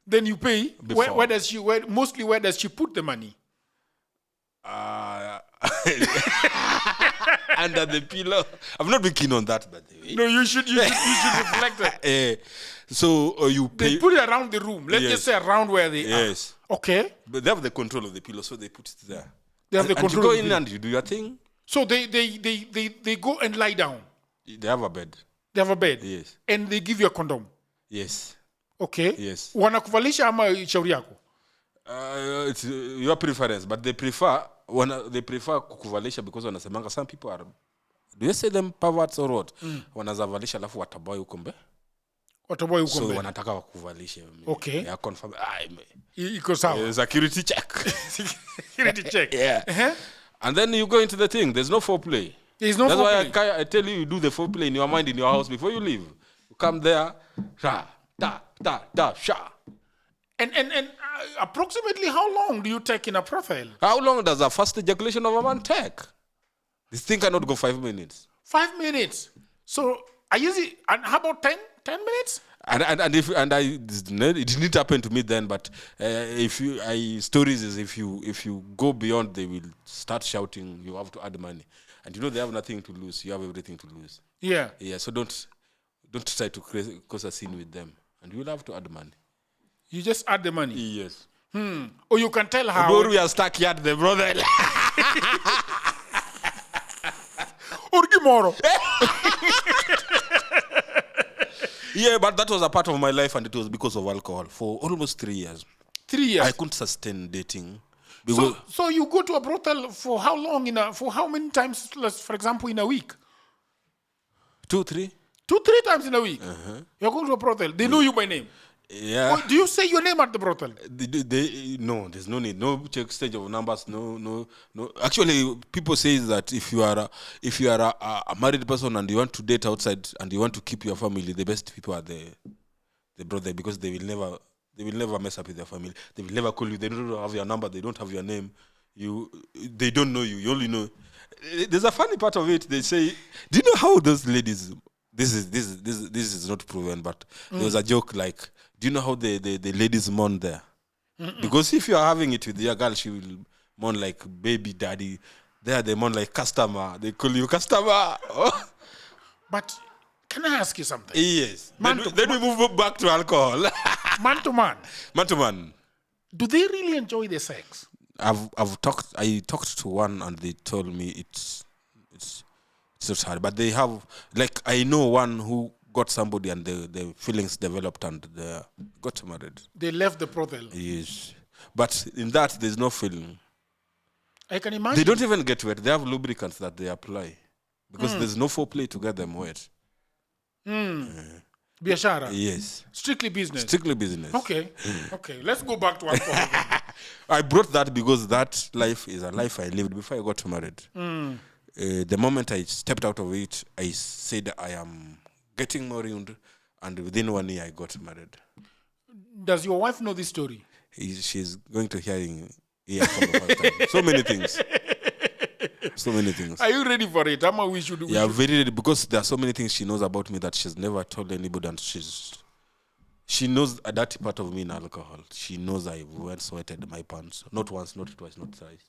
Then you pay. Before. Where does she put the money? under the pillow. I've not been keen on that, by the way. No, you should reflect it. So you pay. They put it around the room. Let's just say around where they Yes. are. Okay. But they have the control of the pillow, so they put it there. They have the And control. you go of in the and you do your thing. So they go and lie down. They have a bed. They have a bed. Yes. And they give you a condom. Yes. Okay. Yes. Wanakuvalisha ama shauri yako? It's your preference, but they prefer kukuvalisha because wanasemanga some people are, do you say them perverts or what? Wanazavalisha alafu wataboy huko mbe. Wataboy huko mbe. So mbe. wanataka wakuvalishe. Okay. Yeah, confirm. Iko sawa. Security check. Security check. Yeah. Uh-huh. And then you go into the thing. There's no foreplay. There's no foreplay. That's why I tell you do the foreplay in your mind, in your house before you leave. You come there, sha, da, sha. And approximately how long do you take in a brothel? How long does a first ejaculation of a man take? This thing cannot go 5 minutes. 5 minutes. So I usually, and how about 10 minutes? It didn't happen to me then, but stories is if you go beyond, they will start shouting. You have to add money, and they have nothing to lose. You have everything to lose. Yeah. So don't try to cause a scene with them, and you will have to add money. You just add the money. Yes. Or you can tell how. Or we are stuck here at the Brothel. Or tomorrow. Yeah, but that was a part of my life, and it was because of alcohol for almost 3 years. 3 years. I couldn't sustain dating. So you go to a brothel for how long? For how many times? For example, in a week. 2, 3. 2-3 times in a week. Uh-huh. You're going to a brothel. They know you by name. Yeah. Do you say your name at the brothel? No, there's no need. No exchange of numbers. No. Actually, people say that if you are a married person and you want to date outside and you want to keep your family, the best people are the brother, because they will never mess up with their family. They will never call you. They don't have your number. They don't have your name. They don't know you. You only know. There's a funny part of it. They say, do you know how those ladies? This is not proven, but there was a joke like, do you know how the ladies mourn there? Because if you are having it with your girl, she will mourn like baby daddy. There they mourn like customer. They call you customer. But can I ask you something? Yes. Then we move back to alcohol. Man to man. Man to man. Do they really enjoy the sex? I talked to one and they told me it's not hard, but they have, like, I know one who got somebody and the feelings developed and they got married. They left the brothel. Yes, but in that there's no feeling. I can imagine. They don't even get wet. They have lubricants that they apply because there's no foreplay to get them wet. Biashara. Yes. Strictly business. Strictly business. Okay. Let's go back to alcohol. I brought that because that life is a life I lived before I got married. The moment I stepped out of it, I said I am getting married, and within 1 year I got married. Does your wife know this story? She's going to hear for the first time. So many things. So many things. Are you ready for it? We should. Very ready, because there are so many things she knows about me that she's never told anybody, and she knows a dirty part of me in alcohol. She knows I went sweated my pants. Not once, not twice, not thrice.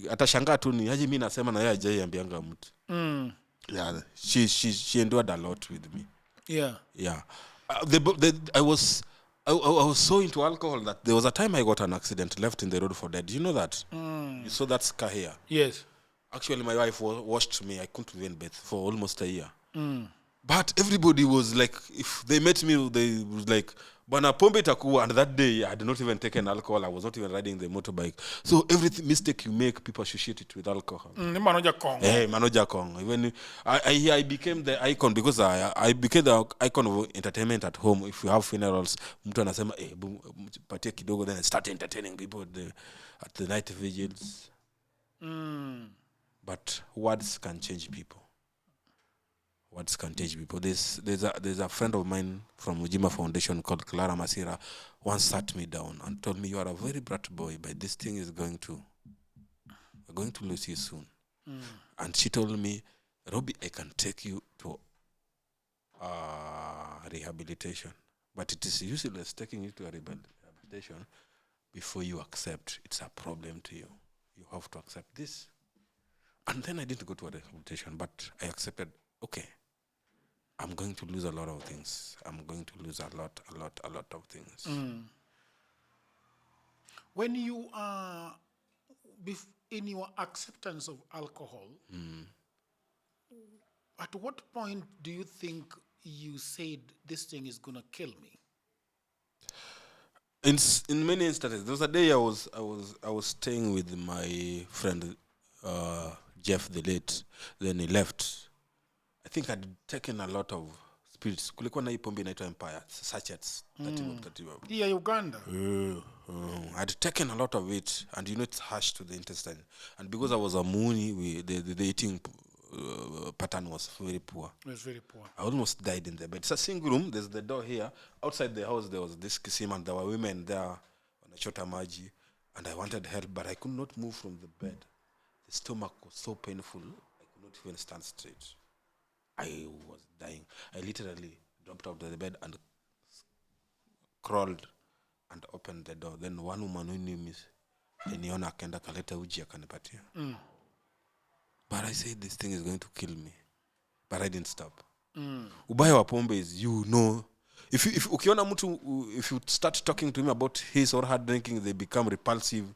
Atashangaa tu ni aje mimi nasema na yeye ajaiambianga mtu. Yeah, she endured a lot with me. Yeah. I was so into alcohol that there was a time I got an accident, left in the road for dead. Do you know that? You saw that scar here? Yes. Actually, my wife washed me. I couldn't even bathe for almost a year. But everybody was like, if they met me, they was like, Bana pombe itakuwa. And that day, I had not even taken alcohol. I was not even riding the motorbike. So every mistake you make, people associate it with alcohol. Manoja Kong. Hey, Manoja Kong. Even I became the icon because I became the icon of entertainment at home. If you have funerals, mtu anasema, patia kidogo, then I start entertaining people at the night vigils. But words can change people. Words can change people. There's a friend of mine from Ujima Foundation called Clara Masira once sat me down and told me, you are a very bright boy, but this thing is we're going to lose you soon. And she told me, Robbie, I can take you to rehabilitation, but it is useless taking you to a rehabilitation before you accept it's a problem to you. you have to accept this. And then I didn't go to a rehabilitation, but I accepted, okay, I'm going to lose a lot of things. I'm going to lose a lot of things. When you are in your acceptance of alcohol, at what point do you think you said this thing is gonna kill me? In many instances, there was a day I was staying with my friend Jeff the late. Then he left. I think I'd taken a lot of spirits. Kulikuwa na hii pombe inaitwa Empire sachets. Yeah, Uganda. I'd taken a lot of it, and it's harsh to the intestine. And because I was a moony, the eating pattern was very poor. It was very poor. I almost died in the bed. It's a single room. There's the door here. Outside the house, there was this Kisumu, and there were women there on a chota maji. And I wanted help, but I could not move from the bed. The stomach was so painful, I could not even stand straight. I was dying. I literally dropped out of the bed and crawled and opened the door. Then one woman who knew me, niona akaenda kaleta uji akanipatia. But I said, this thing is going to kill me. But I didn't stop. Ubaya wa pombe is, if ukiona mtu, if you start talking to him about his or her drinking, they become repulsive.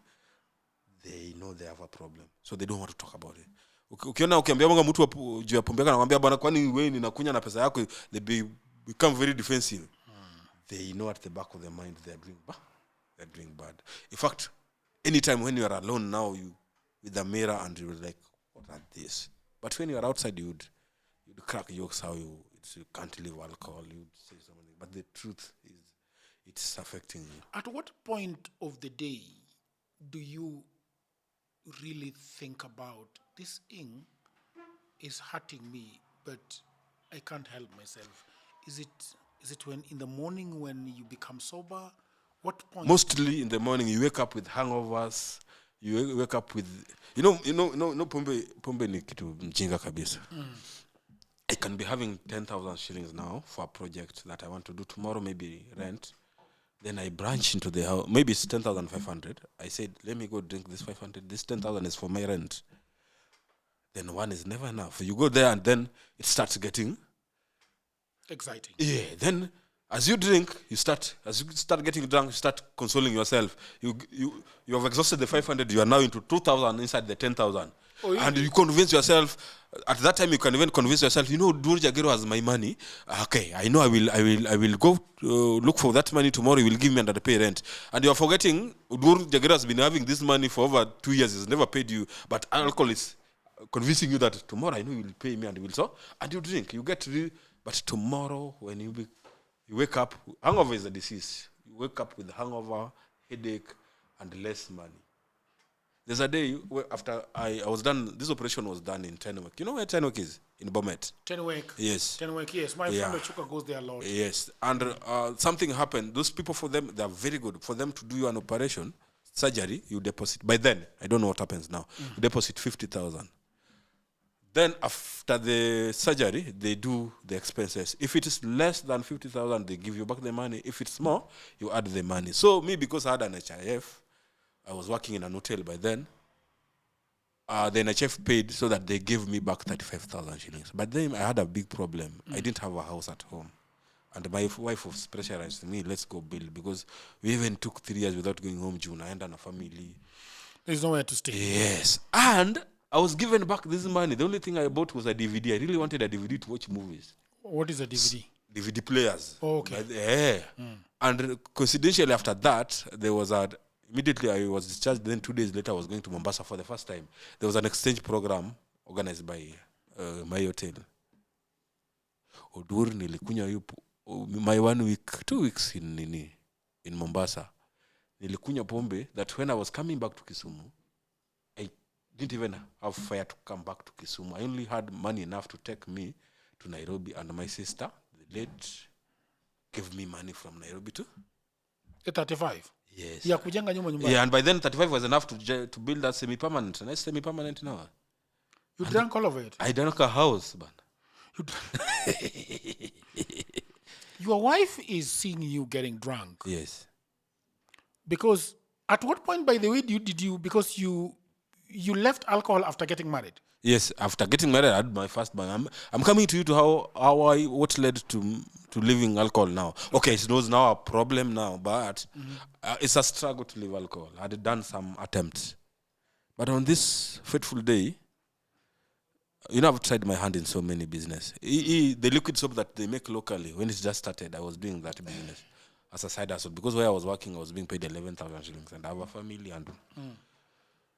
They know they have a problem, so they don't want to talk about it. Ukiona ukiambia mwanga mtu juu ya pombe yako anakuambia bwana kwani wewe ninakunya na pesa yako, they become very defensive. They know at the back of their mind they're doing bad. In fact, anytime when you are alone now, you with the mirror and you're like, what are this? But when you are outside, you'd crack jokes how you can't live alcohol. You'd say something, but the truth is, it's affecting you. At what point of the day do you really think about this thing is hurting me, but I can't help myself? Is it when in the morning when you become sober? What point? Mostly in the morning, you wake up with hangovers. You wake up with, pombe ni kitu mjinga kabisa. I can be having 10,000 shillings now for a project that I want to do tomorrow, maybe rent. Then I branch into the house. Maybe it's 10,500. I said, let me go drink this 500. This 10,000 is for my rent. Then one is never enough. You go there and then it starts getting exciting. Yeah. Then as you drink, as you start getting drunk, you start consoling yourself. You have exhausted the 500. You are now into 2,000 inside the 10,000. Oh, yeah. And you convince yourself. At that time, you can even convince yourself. Dur Jagero has my money. Okay, I know. I will go look for that money tomorrow. He will give me under the pay rent. And you are forgetting. Dur Jagero has been having this money for over 2 years. He's never paid you. But alcohol is convincing you that tomorrow I know you will pay me and will so. And you drink. You get but tomorrow when you wake up, hangover is a disease. You wake up with hangover, headache, and less money. There's a day where after I was done, this operation was done in Tenwick. You know where Tenwick is? In Bomet. Tenwick. Yes. Tenwick, yes. My friend Chuka goes there a lot. Yes. And something happened. Those people, for them, they are very good. For them to do you an operation, surgery, you deposit. By then, I don't know what happens now. You deposit 50,000. Then after the surgery, they do the expenses. If it is less than 50,000, they give you back the money. If it's more, you add the money. So me, because I had an HIF, I was working in an hotel by then. The NHF paid so that they gave me back 35,000 shillings. But then I had a big problem. I didn't have a house at home. And my wife was pressurized me, let's go build. Because we even took 3 years without going home. June, I had a family. There's nowhere to stay. Yes. And I was given back this money. The only thing I bought was a DVD. I really wanted a DVD to watch movies. What is a DVD? DVD players. Oh, okay. Yeah. And coincidentally after that, there was immediately I was discharged. Then 2 days later, I was going to Mombasa for the first time. There was an exchange program organized by my hotel. Odur nilikunya my 1 week, 2 weeks in Mombasa. Nilikunya pombe that when I was coming back to Kisumu, I didn't even have fare to come back to Kisumu. I only had money enough to take me to Nairobi, and my sister, the late, gave me money from Nairobi to 35. Yes. Ya kujenga nyumba nyumbani. Yeah, and by then 35 was enough to build that semi-permanent. And I semi-permanent now. You drank all of it? I drank a house, man. Your wife is seeing you getting drunk. Yes. Because at what point, by the way, did you because you you left alcohol after getting married? Yes, after getting married, I had my first man. I'm coming to you to what led to leaving alcohol now. Okay, it was now a problem now, but it's a struggle to leave alcohol. I had done some attempts. But on this fateful day, I've tried my hand in so many business. The liquid soap that they make locally, when it just started, I was doing that business as a side hustle. Because where I was working, I was being paid 11,000 shillings, and I have a family. And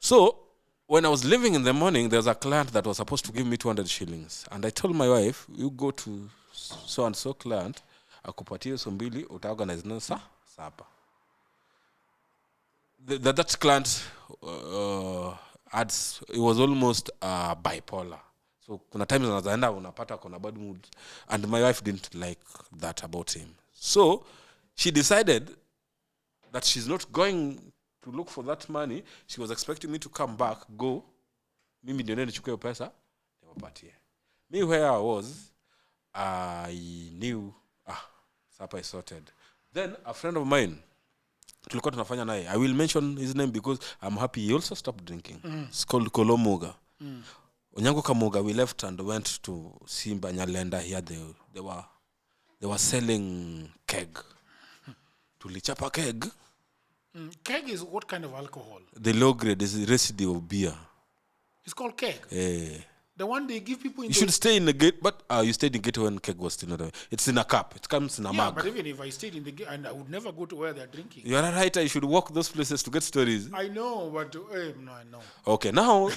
so, when I was leaving in the morning, there was a client that was supposed to give me 200 shillings. And I told my wife, you go to so-and-so client, akupatie so mbili, utaorganize na sapa. That client it was almost bipolar. So kuna times anazaenda unapata kuna bad mood, and my wife didn't like that about him. So she decided that she's not going to look for that money. She was expecting me to come back, go. Mimi ndio nene nichukue pesa, niwapatie. Me where I was, I knew sapa is sorted. Then a friend of mine, tulikuwa tunafanya naye, I will mention his name because I'm happy he also stopped drinking. It's called Kolomoga. Onyango Kamoga, we left and went to Simba Nyalenda here. They were selling keg. Tulichapa keg. Keg is what kind of alcohol? The low grade is the residue of beer. It's called keg? The one they give people in You should stay in the gate, but you stayed in the gate when keg was still not there. It's in a cup. It comes in a mug. Yeah, but even if I stayed in the gate, and I would never go to where they're drinking. You're a writer. You should walk those places to get stories. I know, but no, I know. Okay, now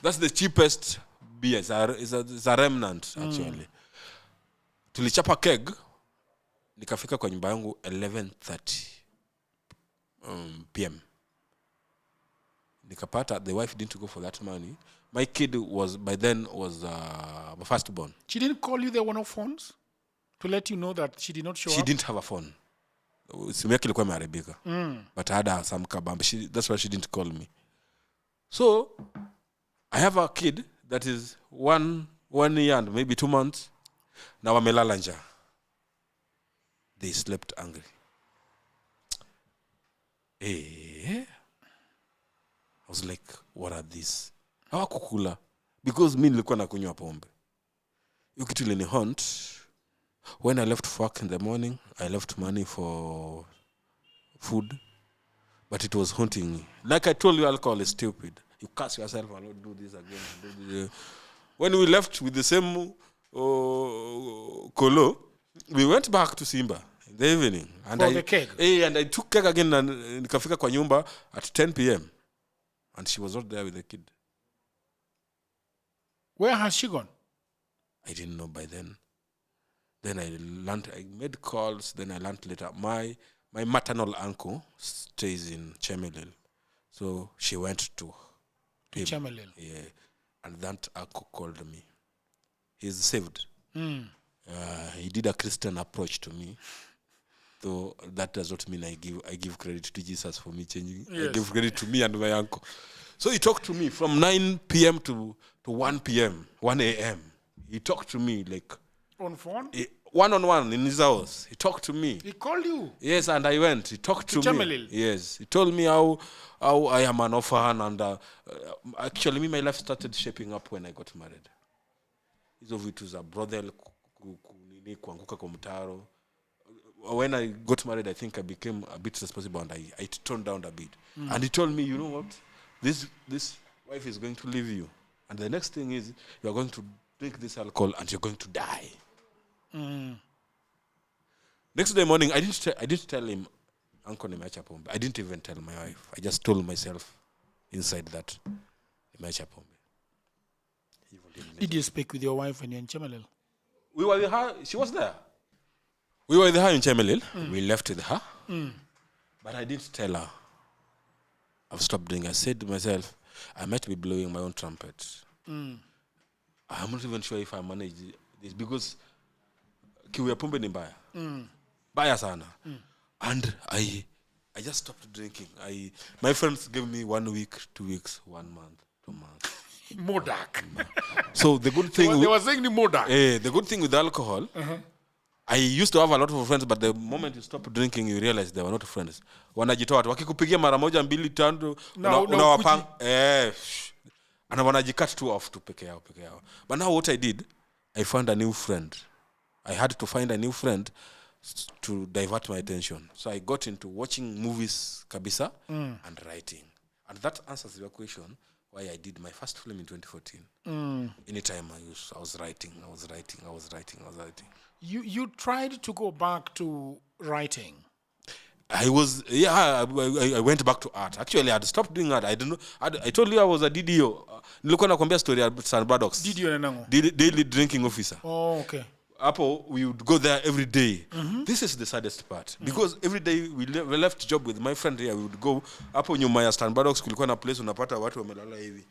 that's the cheapest beer. It's a remnant, actually. Tulichapa keg. Nikafika kwa nyumba yangu 11:30 p.m. Nikapata, the wife didn't go for that money. My kid was my firstborn. She didn't call you, there were no phones to let you know that she did not show up? She didn't have a phone. Simu yake ilikuwa imeharibika. But I had some kabambe. That's why she didn't call me. So, I have a kid that is 1 year and maybe 2 months. Na wamelala njaa. They slept angry. I was like, what are these? Hawakukula. Because mi nilikuwa nakunywa pombe. Hiyo kitu ilini haunt. When I left work in the morning, I left money for food. But it was haunting me. Like I told you, alcohol is stupid. You curse yourself and not do this again. When we left with the same kolo, we went back to Simba in the evening. And the keg? And I took keg again and nikafika kwa nyumba at 10 p.m. And she was not there with the kid. Where has she gone? I didn't know by then. Then I made calls. Then I learned later. My maternal uncle stays in Chemelil. So she went to him. Chemelil? Yeah. And that uncle called me. He's saved. He did a Christian approach to me. Though that does not mean I give credit to Jesus for me changing. Yes. I give credit to me and my uncle. So he talked to me from 9 p.m. to 1 p.m., 1 a.m. He talked to me like... On phone? One-on-one in his house. He talked to me. He called you? Yes, and I went. He talked to me. Chemelil? Yes. He told me how I am an orphan, and actually my life started shaping up when I got married. Hizo vitu za Brothel, kuanguka kwa mtaro. When I got married, I think I became a bit responsible, and I toned down a bit. And he told me, you know what? This wife is going to leave you. And the next thing is, you are going to drink this alcohol and you're going to die. Next day morning, I didn't tell him, Uncle nimeacha pombe. I didn't even tell my wife. I just told myself inside that nimeacha pombe. Did you speak with your wife when you're in Chemelil? We were with her. She was there. We were with her in Chemelil. We left with her. But I didn't tell her. I've stopped doing. I said to myself, I might be blowing my own trumpet. I'm not even sure if I manage this because kiu ya pombe ni mbaya. Mbaya sana. And I just stopped drinking. My friends gave me 1 week, 2 weeks, 1 month, 2 months. More dark. So the good thing they were saying more dark. The good thing with alcohol, I used to have a lot of friends, but the moment you stop drinking, you realize they were not friends. Wanajitoa tu. Wakikupigia mara moja mbili tano, unawapanga. And wanajicut tu off tu peke yao. But now what I did, I found a new friend. I had to find a new friend to divert my attention. So I got into watching movies kabisa and writing. And that answers your question why I did my first film in 2014. Anytime I was writing. You tried to go back to writing. I went back to art. Actually, I had stopped doing art. I don't know. I told you I was a DDO. Nilikuwa nakwambia story at San Brothels. DDO nango. Daily drinking officer. Oh, okay. Apo, we would go there every day. This is the saddest part. Because every day we left job with my friend here, we would go. Apo nyuma ya Stan Brothels kulikuwa na place unapata watu wamelala hivi.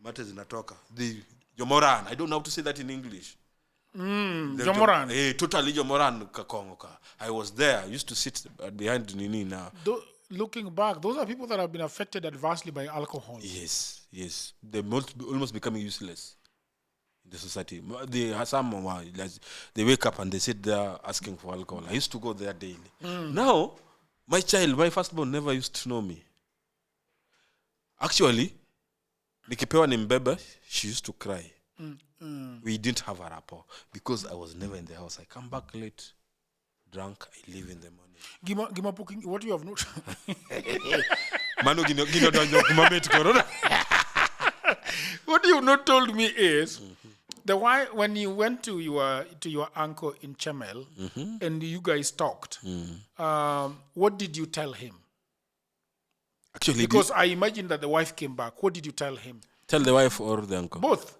Mate zinatoka. The Jomoran. I don't know how to say that in English. Jomoran. Totally Jomoran kakongoka. I was there. I used to sit behind Nini now. Looking back, those are people that have been affected adversely by alcohol. Yes. They're almost becoming useless in the society. They wake up and they sit there asking for alcohol. I used to go there daily. Now, my firstborn never used to know me. Actually, nikipewa nimbebe, she used to cry. We didn't have a rapport because I was never in the house. I come back late, drunk, I leave in the morning. Gima booking, what you have not Manu gino donjo kumameti corona. What you have not told me is when you went to your uncle in Chemel and you guys talked, what did you tell him? Actually, because I imagine that the wife came back. What did you tell him? Tell the wife or the uncle? Both.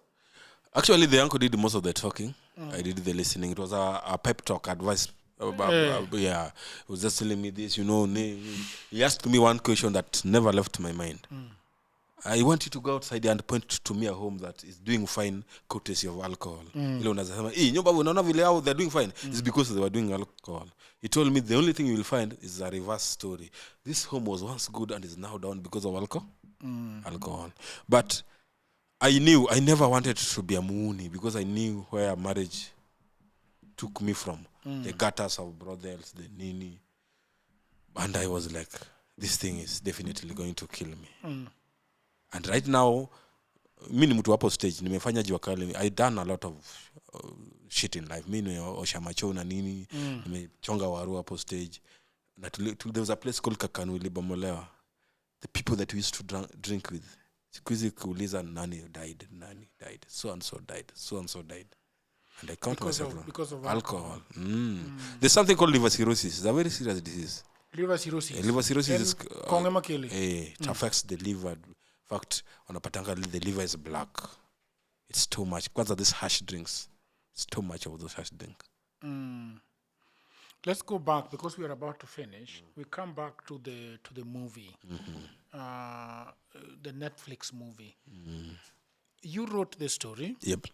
Actually, the uncle did most of the talking. I did the listening. It was a pep talk, advice. He was just telling me this, He asked me one question that never left my mind. I want you to go outside and point to me a home that is doing fine courtesy of alcohol. They're doing fine. It's because they were doing alcohol. He told me the only thing you will find is a reverse story. This home was once good and is now down because of alcohol. But I knew I never wanted to be a muuni because I knew where marriage took me from. The gutters of brothels, the nini. And I was like, this thing is definitely going to kill me. And right now, mimi ni mtu hapo stage, nimefanya jua kali. I done a lot of shit in life. Mimi osha macho na nini, nimechonga waru hapo stage. There was a place called Kakanu ilibomolewa. The people that we used to drink with. Sikuizi kuuliza nani died. So and so died. And I count myself because of alcohol. There's something called liver cirrhosis. It's a very serious disease. Liver cirrhosis. Liver cirrhosis is it affects the liver. In fact, the liver is black. It's too much. Because of these hash drinks, it's too much of those hash drinks. Let's go back because we are about to finish. We come back to the movie, the Netflix movie. You wrote the story. Yep.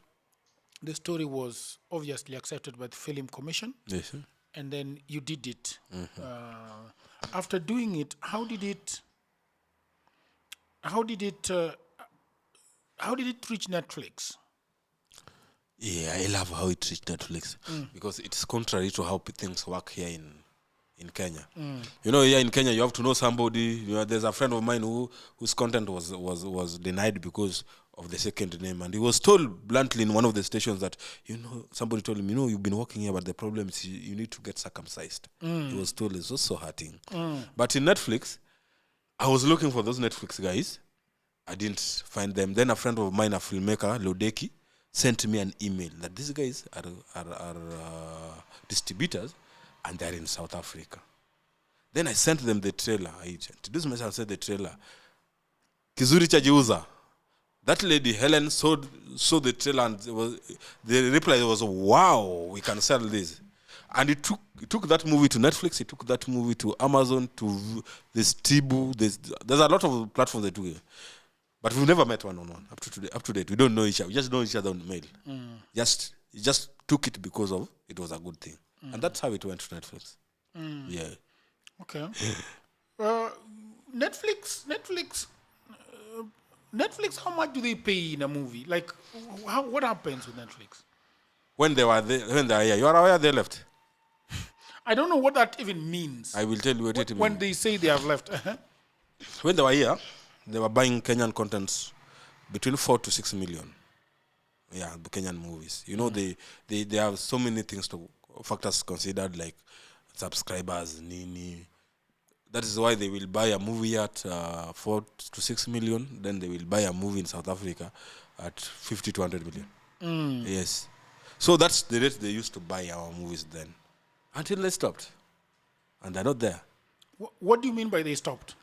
The story was obviously accepted by the Film Commission. Yes. Sir. And then you did it. After doing it, how did it reach Netflix? Yeah, I love how it reached Netflix because it's contrary to how things work here in Kenya. Here in Kenya, you have to know somebody. There's a friend of mine whose content was denied because of the second name, and he was told bluntly in one of the stations that somebody told him, you've been working here, but the problem is you need to get circumcised. He was told. It's just so hurting. But in Netflix, I was looking for those Netflix guys. I didn't find them. Then a friend of mine, a filmmaker, Lodeki, sent me an email that these guys are distributors and they're in South Africa. Then I sent them the trailer. I introduced myself and said the trailer. Kizuri chajiuza. That lady, Helen, saw the trailer and the reply was, wow, we can sell this. And it took that movie to Netflix, it took that movie to Amazon, to this Tibu. There's a lot of platforms that do it. But we've never met one-on-one up to date. We don't know each other. We just know each other on mail. Just took it because of it was a good thing. And that's how it went to Netflix. Yeah. Okay. Netflix, how much do they pay in a movie? Like, what happens with Netflix? When they are here, you are aware they left? I don't know what that even means. I will tell you what it means. When they say they have left. When they were here, they were buying Kenyan contents between 4 to 6 million. Yeah, the Kenyan movies. You know, they have so many factors considered, like subscribers, nini. That is why they will buy a movie at 4 to 6 million. Then they will buy a movie in South Africa at 50 to 100 million. Yes. So that's the rate they used to buy our movies then. Until they stopped. And they're not there. What do you mean by they stopped?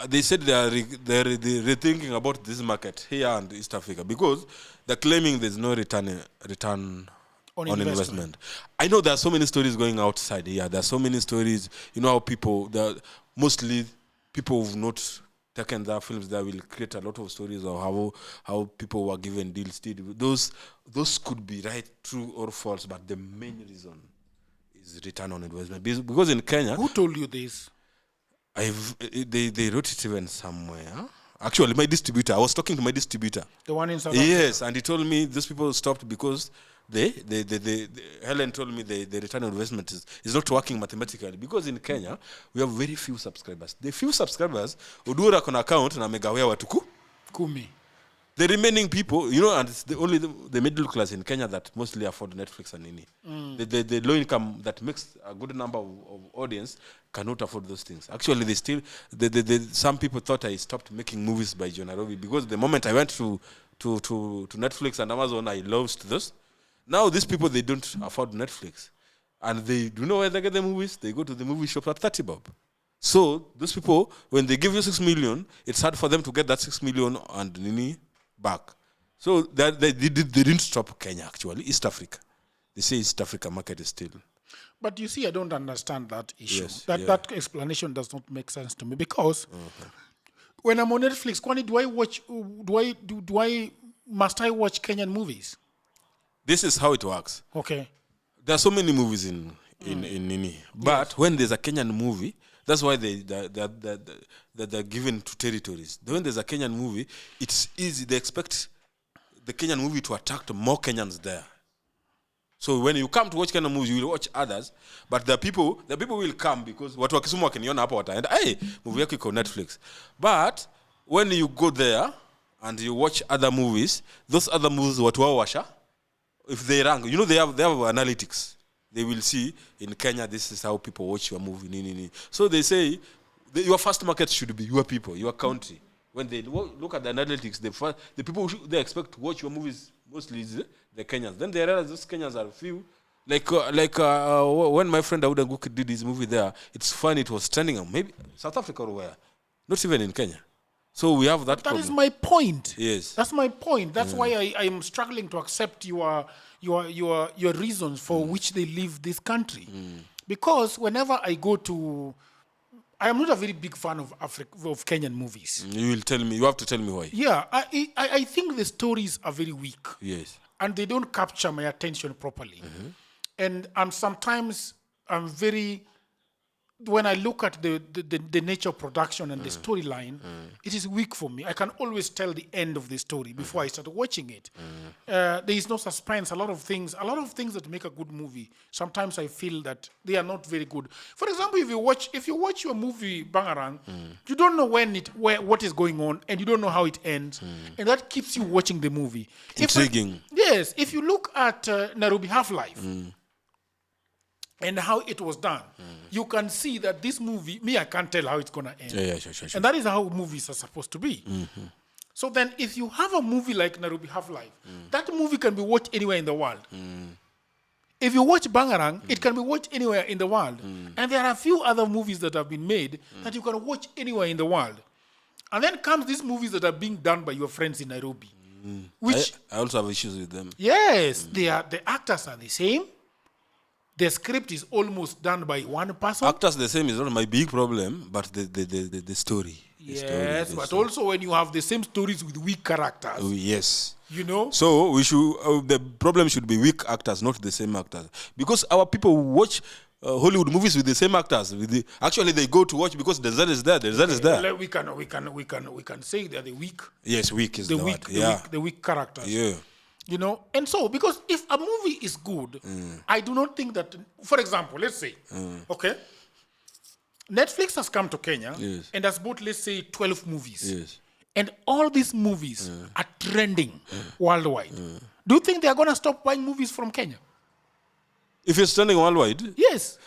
They said they're rethinking about this market here and East Africa because they're claiming there's no return on investment. I know there are so many stories going outside here. There are so many stories. You know how mostly people who've not taken their films there will create a lot of stories of how people were given deals. Those could be right, true or false, but the main reason is return on investment. Because in Kenya... Who told you this? They wrote it even somewhere. Actually, my distributor. I was talking to my distributor. The one in South Africa? Yes, and he told me those people stopped because Helen told me the return on investment is not working mathematically. Because in Kenya, we have very few subscribers. The few subscribers, Udura on account na megawea watuku. Kumi. The remaining people, you know, and it's only the middle class in Kenya that mostly afford Netflix and Nini. The low income that makes a good number of audience cannot afford those things. Actually, they still, some people thought I stopped making movies by John Arobi because the moment I went to Netflix and Amazon, I lost those. Now these people, they don't afford Netflix. And they do know where they get the movies. They go to the movie shop at 30 bob. So those people, when they give you 6 million, it's hard for them to get that 6 million and Nini back. So they didn't stop Kenya, actually. East Africa. They say East Africa market is still. But you see, I don't understand that issue. Yes, That explanation does not make sense to me because when I'm on Netflix, must I watch Kenyan movies? This is how it works. Okay. There are so many movies in Nini. But when there's a Kenyan movie, that's why they're given to territories. When there's a Kenyan movie, it's easy. They expect the Kenyan movie to attract more Kenyans there. So when you come to watch Kenyan movies, you will watch others. But the people will come because watu wa Kisumu wakiniona hapo wataenda, hey, movie yako iko Netflix. But when you go there and you watch other movies, those other movies watu wao washa, if they rank, you know they have analytics. They will see in Kenya, this is how people watch your movie. So they say your first market should be your people, your country. When they look at the analytics, the people they expect to watch your movies mostly is the Kenyans. Then they realize those Kenyans are few. Like when my friend Odongo did his movie there, it's funny, it was trending, maybe South Africa or where, not even in Kenya. So we have that problem. That is my point. Yes. That's my point. That's why I am struggling to accept your reasons for which they leave this country. Because whenever I go to... I am not a very big fan of Kenyan movies. You have to tell me why. Yeah, I think the stories are very weak. Yes. And they don't capture my attention properly. And sometimes I'm very... When I look at the nature of production and the storyline, it is weak for me. I can always tell the end of the story before I start watching it. There is no suspense. A lot of things that make a good movie, sometimes I feel that they are not very good. For example, if you watch your movie Bangarang, you don't know what is going on, and you don't know how it ends, and that keeps you watching the movie. Intriguing. Yes. If you look at Nairobi Half-Life, and how it was done, you can see that this movie, I can't tell how it's going to end. Yeah, sure. And that is how movies are supposed to be. So then if you have a movie like Nairobi Half-Life, that movie can be watched anywhere in the world. If you watch Bangarang, it can be watched anywhere in the world. And there are a few other movies that have been made that you can watch anywhere in the world. And then comes these movies that are being done by your friends in Nairobi. Which I also have issues with them. Yes, the actors are the same. The script is almost done by one person. Actors the same is not my big problem, but the story. Yes, but also when you have the same stories with weak characters. Oh, yes. You know? So we should the problem should be weak actors, not the same actors. Because our people watch Hollywood movies with the same actors. Actually, they go to watch because the result is there. The result is there. We can say they're the weak. Yes, weak is the weak characters. Yeah. You know, and so because if a movie is good, I do not think that, for example, let's say, okay, Netflix has come to Kenya and has bought, let's say, 12 movies. Yes. And all these movies are trending worldwide. Do you think they are going to stop buying movies from Kenya? If it's trending worldwide, Yes.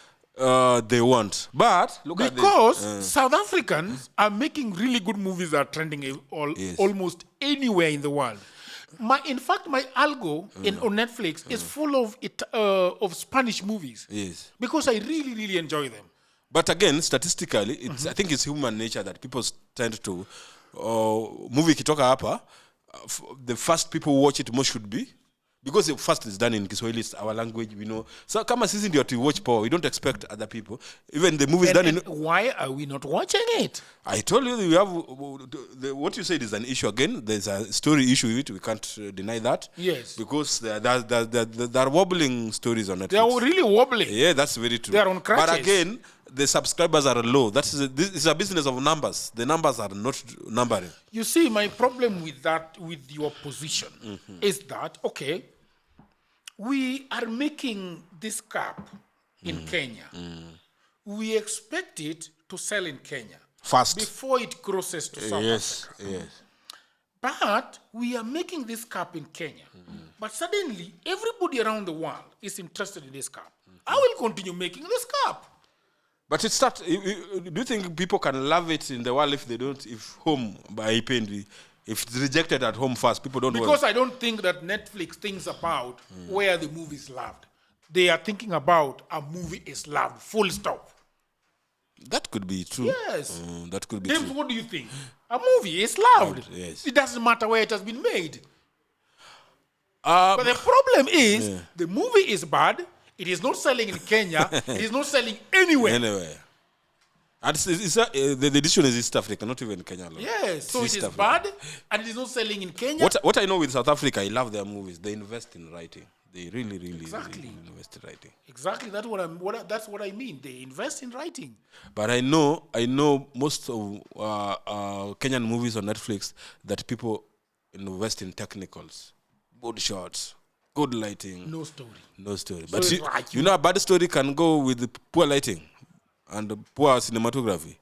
they won't. But look at this. Because South Africans are making really good movies that are trending almost anywhere in the world. In fact, my algo on Netflix is full of Spanish movies. Yes. Because I really, really enjoy them. But again, statistically, I think it's human nature that people tend to movie kitoka hapa, the first people who watch it most should be, because the first is done in Kiswahili, it's our language, we know. So kama sisi ndio to watch power, we don't expect other people. Even the movies done in. Why are we not watching it? I told you we have what you said is an issue again. There's a story issue with it. We can't deny that. Yes. Because there are wobbling stories on Netflix. They are really wobbling. Yeah, that's very true. They are on crutches. But again, the subscribers are low. This is a business of numbers. The numbers are not numbering. You see, my problem with that, with your position, is that, okay, we are making this cup in Kenya. We expect it to sell in Kenya. Fast. Before it crosses to South Africa. Yes. But we are making this cup in Kenya. But suddenly, everybody around the world is interested in this cup. I will continue making this cup. But it's not. Do you think people can love it in the world if they don't? If home by pain, if it's rejected at home first, people don't. Because I don't think that Netflix thinks about where the movie is loved. They are thinking about a movie is loved. Full stop. That could be true. Yes. That could be James, true. what do you think? A movie is loved. Yes. It doesn't matter where it has been made. But the problem is the movie is bad. It is not selling in Kenya. It is not selling anywhere. Anyway. And the edition is East Africa, not even Kenya alone. Yes, so it is Africa. bad and it is not selling in Kenya. What I know with South Africa, I love their movies. They invest in writing. They really Exactly. invest in writing. Exactly, that's what I mean. They invest in writing. But I know most of Kenyan movies on Netflix that people invest in technicals, good shots, good lighting. No story. But So you know, a bad story can go with poor lighting and poor cinematography.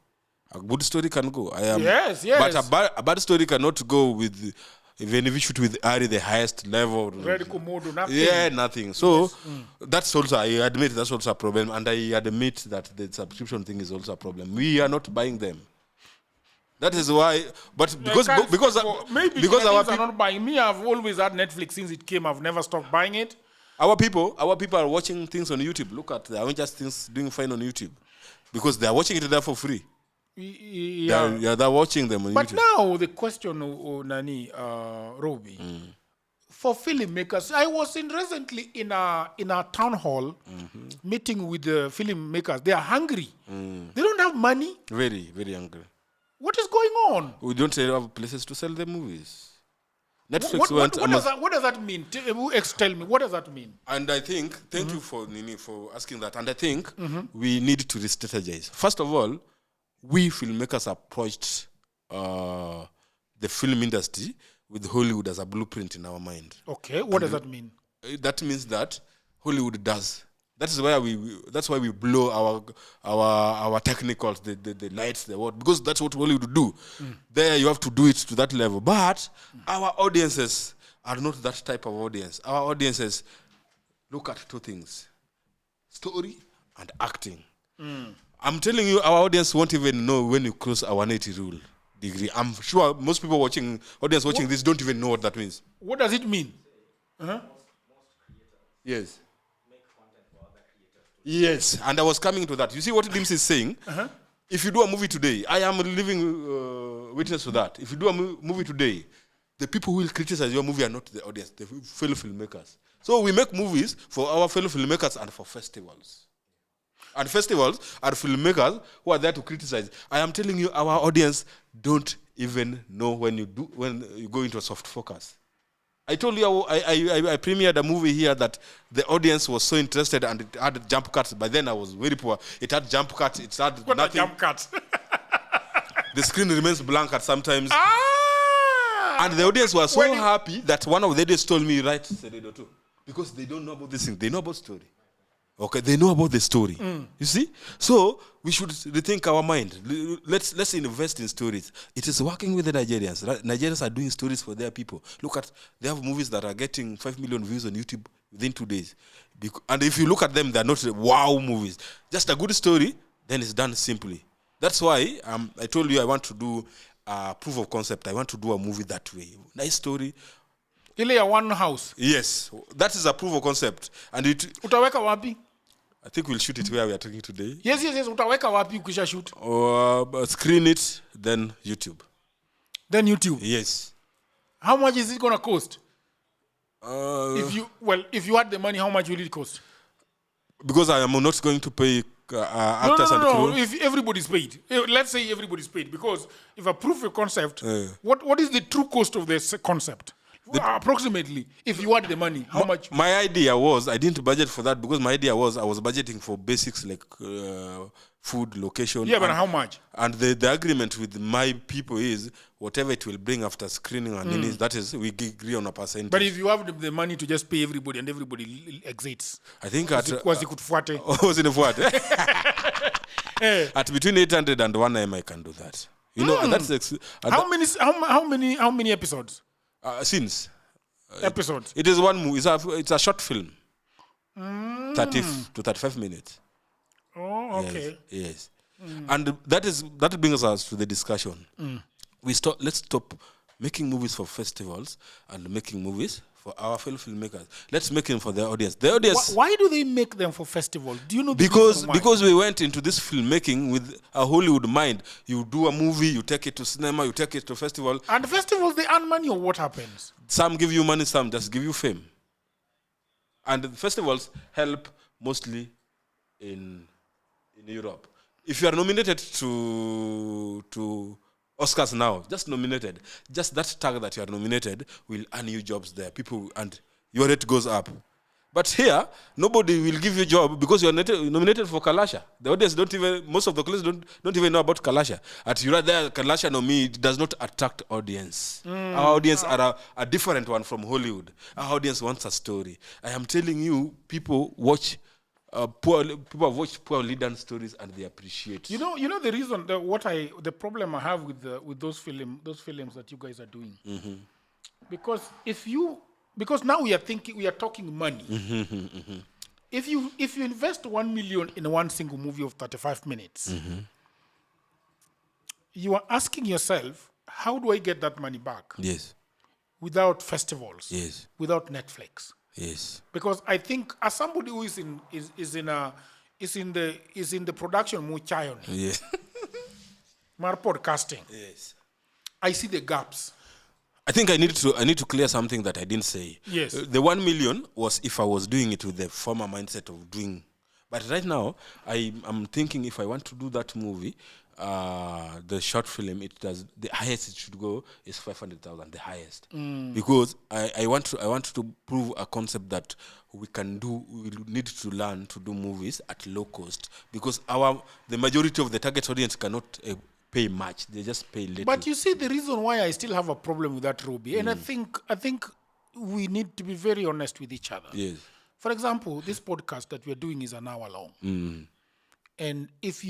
A good story can go. Yes. But a bad story cannot go with, even if you shoot with Ari, the highest level. Red Komodo, nothing. Yeah, nothing. So that's also, I admit that's also a problem. And I admit that the subscription thing is also a problem. We are not buying them. That is why, but because our people are not buying. Me, I've always had Netflix since it came. I've never stopped buying it. Our people are watching things on YouTube. Look at the Avengers things doing fine on YouTube because they are watching it there for free. Yeah. They're watching them on But YouTube. now the question, Robbie, for filmmakers, I was recently in a town hall meeting with the filmmakers. They are hungry. They don't have money. Very, very angry. What is going on? We don't have places to sell the movies. Netflix What does that mean? Tell me, what does that mean? And I think, thank you for asking that. And I think we need to re-strategize. First of all, we filmmakers approached the film industry with Hollywood as a blueprint in our mind. Okay, what does that mean? That means that Hollywood does. That's why we blow our technicals, the lights, the what, because that's what Hollywood do. There you have to do it to that level. But our audiences are not that type of audience. Our audiences look at two things: story and acting. I'm telling you, our audience won't even know when you cross a 180 rule degree. I'm sure most people watching this don't even know what that means. What does it mean? Yes. Yes, and I was coming to that. You see what Dims is saying? If you do a movie today, I am a living witness to that. If you do a movie today, the people who will criticize your movie are not the audience, the fellow filmmakers. So we make movies for our fellow filmmakers and for festivals. And festivals are filmmakers who are there to criticize. I am telling you, our audience don't even know when you go into a soft focus. I told you I premiered a movie here that the audience was so interested and it had jump cuts. By then I was very poor. It had jump cuts. It had nothing. Jump cuts? The screen remains blank at sometimes. And the audience was so happy that one of the audience told me, write Seredo too. Because they don't know about this thing. They know about story. Okay, they know about the story. You see? So we should rethink our mind. Let's invest in stories. It is working with the Nigerians. Nigerians are doing stories for their people. Look at, they have movies that are getting 5 million views on YouTube within 2 days. And if you look at them, they're not wow movies. Just a good story, then it's done simply. That's why I told you I want to do a proof of concept. I want to do a movie that way. Nice story. Ile one house. Yes, that is a proof of concept. And it. Utaweka wapi? I think we'll shoot it where we are talking today. Yes. Utaweka wapi ukisha shoot? Or screen it, then YouTube. Then YouTube. Yes. How much is it gonna cost? If you had the money, how much will it cost? Because I am not going to pay actors and crew. No. If everybody's paid, let's say everybody's paid, because if I prove a concept, what is the true cost of this concept? Approximately, if you had the money, how much? My idea was, I didn't budget for that because my idea was I was budgeting for basics like food, location. Yeah, but how much? And the agreement with my people is whatever it will bring after screening and that is, we agree on a percentage. But if you have the money to just pay everybody and everybody exits, I think was it was at between 800 and 1 AM I can do that. You know, that's how many episodes? Scenes. Episodes. It is one movie. It's a short film. 30 to 35 minutes. Oh, okay. Yes. And that brings us to the discussion. Let's stop making movies for festivals and making movies for our fellow filmmakers. Let's make them for the audience. The audience. Why do they make them for festivals? Do you know? Because we went into this filmmaking with a Hollywood mind. You do a movie, you take it to cinema, you take it to festival. And the festivals, they earn money, or what happens? Some give you money, some just give you fame. And the festivals help mostly in Europe. If you are nominated to Oscars now, just nominated, just that tag that you are nominated will earn you jobs there. People, and your rate goes up. But here, nobody will give you a job because you are nominated for Kalasha. The audience most of the colleagues don't even know about Kalasha. At you are there, Kalasha no me, it does not attract audience. Our audience are a different one from Hollywood. Our audience wants a story. I am telling you, people watch people have watched poor leader stories and they appreciate. You know the reason the problem I have with those films that you guys are doing, because now we are talking money. If you invest 1 million in one single movie of 35 minutes, you are asking yourself, how do I get that money back? Yes. Without festivals. Yes. Without Netflix. Yes. Because I think as somebody who is in the production muchayon. Yes. Mar podcasting. Yes. I see the gaps. I think I need to clear something that I didn't say. Yes. The 1 million was if I was doing it with the former mindset of doing. But right now, I'm thinking if I want to do that movie, the short film, the highest it should go is 500,000, the highest, because I want to prove a concept that we need to learn to do movies at low cost, because the majority of the target audience cannot pay much; they just pay little. But you see, the reason why I still have a problem with that, Robbie, and I think we need to be very honest with each other. Yes. For example, this podcast that we're doing is an hour long. And if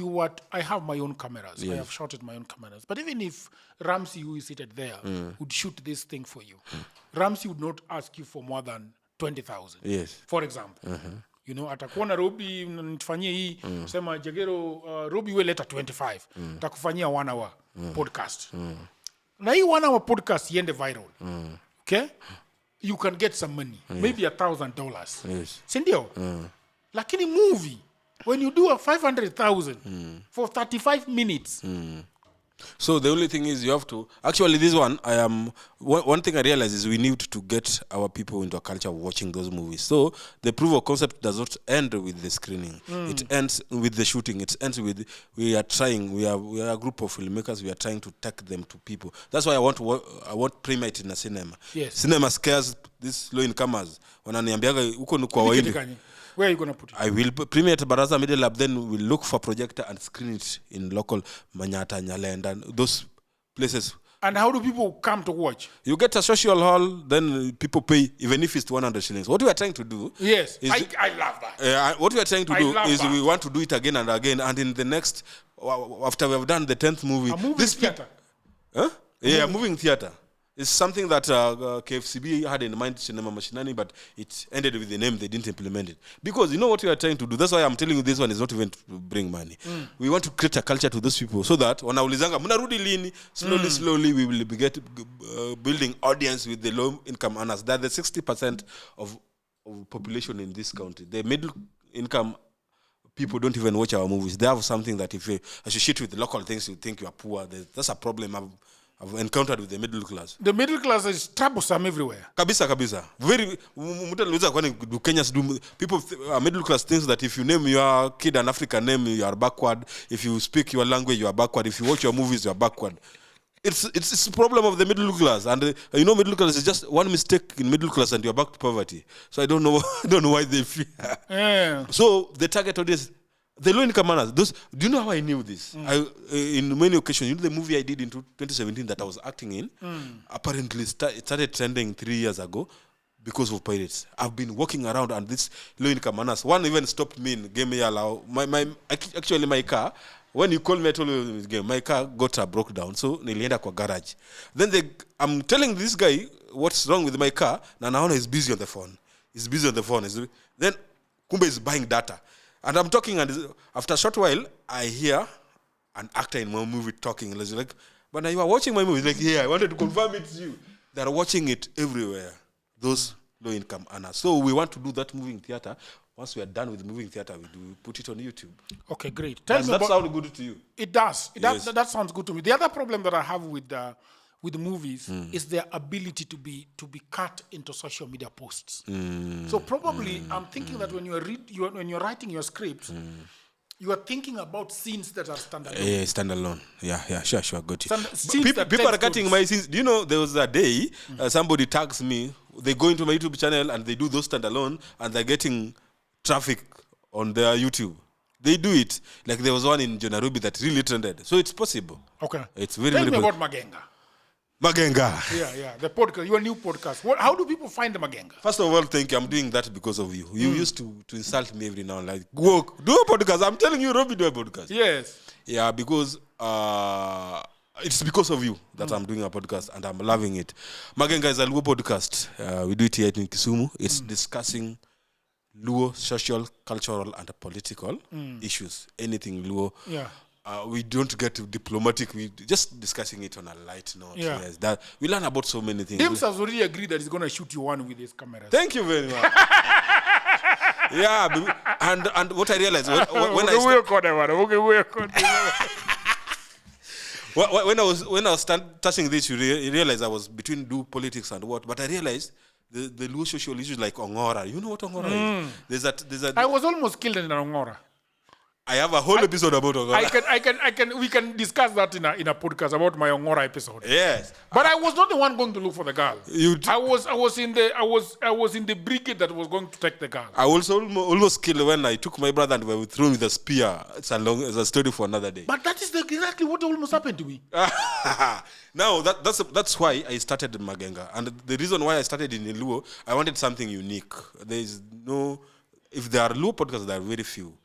I have my own cameras. Yes. I have shot my own cameras. But even if Ramsey, who is seated there, would shoot this thing for you, Ramsey would not ask you for more than 20,000. Yes. For example. You know, atakuona Robbie nifanyie hii, sema Jagero, Robbie we leta 25. Takufanyia 1 hour podcast. Na hii 1 hour podcast iende viral. Okay? You can get some money. Maybe $1,000. Yes. Sindio? Lakini movie, when you do a 500,000 for 35 minutes. So the only thing is you have to, actually this one, one thing I realize is we need to get our people into a culture of watching those movies. So the proof of concept does not end with the screening. It ends with the shooting. It ends with, we are a group of filmmakers, we are trying to take them to people. That's why I want premiere it in a cinema. Yes. Cinema scares these low-incomers. Wananiambiaga huko ni kwa waindi. Where are you going to put it? I will premiere at Baraza Media Lab, then we'll look for projector and screen it in local Manyata, Nyalenda, and those places And how do people come to watch? You get a social hall, then people pay, even if it's 100 shillings. What we are trying to do... Yes, is I love that. what we are trying to do is that. we want to do it again and again, and in the next... After we have done the 10th movie... A movie theater. Huh? Yeah, moving theater. It's something that KFCB had in mind, Cinema Machinani, but it ended with the name, they didn't implement it. Because you know what we are trying to do? That's why I'm telling you this one is not even to bring money. We want to create a culture to those people so that when wanaulizanga mnarudi lini, slowly we will be building audience with the low income earners. They're the 60% of population in this country. The middle income people don't even watch our movies. They have something that if you associate with local things, you think you are poor. That's a problem I've encountered with the middle class. The middle class is troublesome everywhere. Kabisa. Very, Kenyans do, people, middle class thinks that if you name your kid an African name, you are backward. If you speak your language, you are backward. If you watch your movies, you are backward. It's a problem of the middle class. And middle class is just one mistake in middle class and you're back to poverty. So I don't know why they fear. Yeah. So the target audience, the low-income earners, do you know how I knew this? In many occasions, the movie I did in 2017 that I was acting in, apparently it started trending 3 years ago because of pirates. I've been walking around and this low-income earners, one even stopped me and gave me a allow. My car, when you called me, I told you my car broke down, so nilienda kwa garage. Then I'm telling this guy what's wrong with my car, and now he's busy on the phone. Then Kumbe is buying data. And I'm talking, and after a short while, I hear an actor in my movie talking. He's like, but now you are watching my movie. He's like, yeah, I wanted to confirm it's you. They're watching it everywhere, those low-income earners. So we want to do that moving theater. Once we are done with moving theater, we put it on YouTube. Okay, great. Does that sound good to you? It does. Yes. That sounds good to me. The other problem that I have with the movies is their ability to be cut into social media posts. So probably I'm thinking that when you're writing your script, you are thinking about scenes that are standalone. Yeah, standalone. Yeah, sure, got you. People are cutting my scenes. Do you know there was a day somebody tags me, they go into my YouTube channel and they do those standalone and they're getting traffic on their YouTube. They do it. Like there was one in Jonarubi that really trended. So it's possible. Okay. It's very, Tell very me possible. about Magenga. Magenga. The podcast, your new podcast. How do people find the Magenga? First of all, thank you. I'm doing that because of you. You used to insult me every now and then. Like, go do a podcast. I'm telling you, Robbie, do a podcast. Yes. Yeah, because it's because of you that I'm doing a podcast and I'm loving it. Magenga is a Luo podcast. We do it here in Kisumu. It's discussing Luo social, cultural, and political issues. Anything Luo. Yeah. We don't get diplomatic. We just discussing it on a light note. Yeah. Yes, that we learn about so many things. James has already agreed that he's going to shoot you one with his cameras. Thank you very much. Yeah, and what I realized when I was touching this, you realize I was between do politics and what. But I realized the Luo social issues like Ongora. You know what Ongora is? I was almost killed in Ongora. I have a whole episode about Ongora. We can discuss that in a podcast about my Ongora episode. Yes. But I was not the one going to look for the girl. I was in the brigade that was going to take the girl. I was almost killed when I took my brother and we were thrown with a spear. It's a story for another day. But that is exactly what almost happened to me. Now that's why I started in Magenga. And the reason why I started in Luo, I wanted something unique. If there are Luo podcasts, there are very few.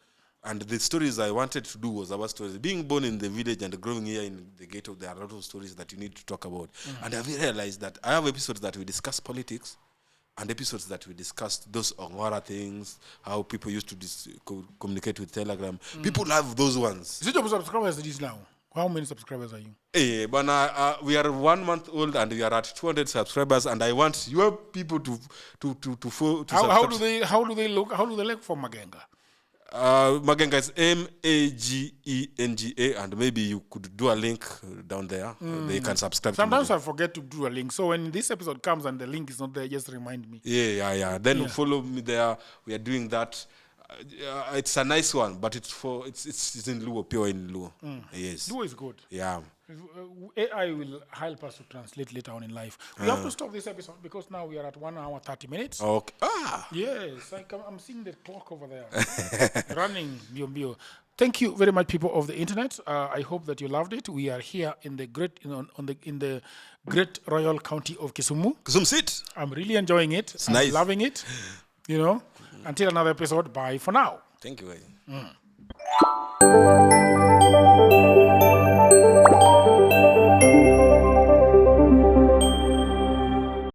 And the stories I wanted to do was about stories. Being born in the village and growing here in the ghetto, there are a lot of stories that you need to talk about. And I've realized that I have episodes that we discuss politics and episodes that we discuss those Ongora things, how people used to communicate with Telegram. People love those ones. Is it your subscribers it is now? How many subscribers are you? Hey, but we are 1 month old and we are at 200 subscribers, and I want your people to how do they look for Magenga? Magenga is Magenga, and maybe you could do a link down there. They can subscribe. Sometimes I forget to do a link, so when this episode comes and the link is not there, just remind me. Yeah. Then follow me there. We are doing that. It's a nice one, but it's in Luo, pure in Luo. Yes. Luo is good. Yeah. AI will help us to translate later on in life. We have to stop this episode because now we are at 1 hour 30 minutes. Okay. Yes, I'm seeing the clock over there running. Thank you very much, people of the internet. I hope that you loved it. We are here in the great, in the great royal county of Kisumu. Kisumu sit. I'm really enjoying it. I'm nice. loving it. Until another episode. Bye for now. Thank you.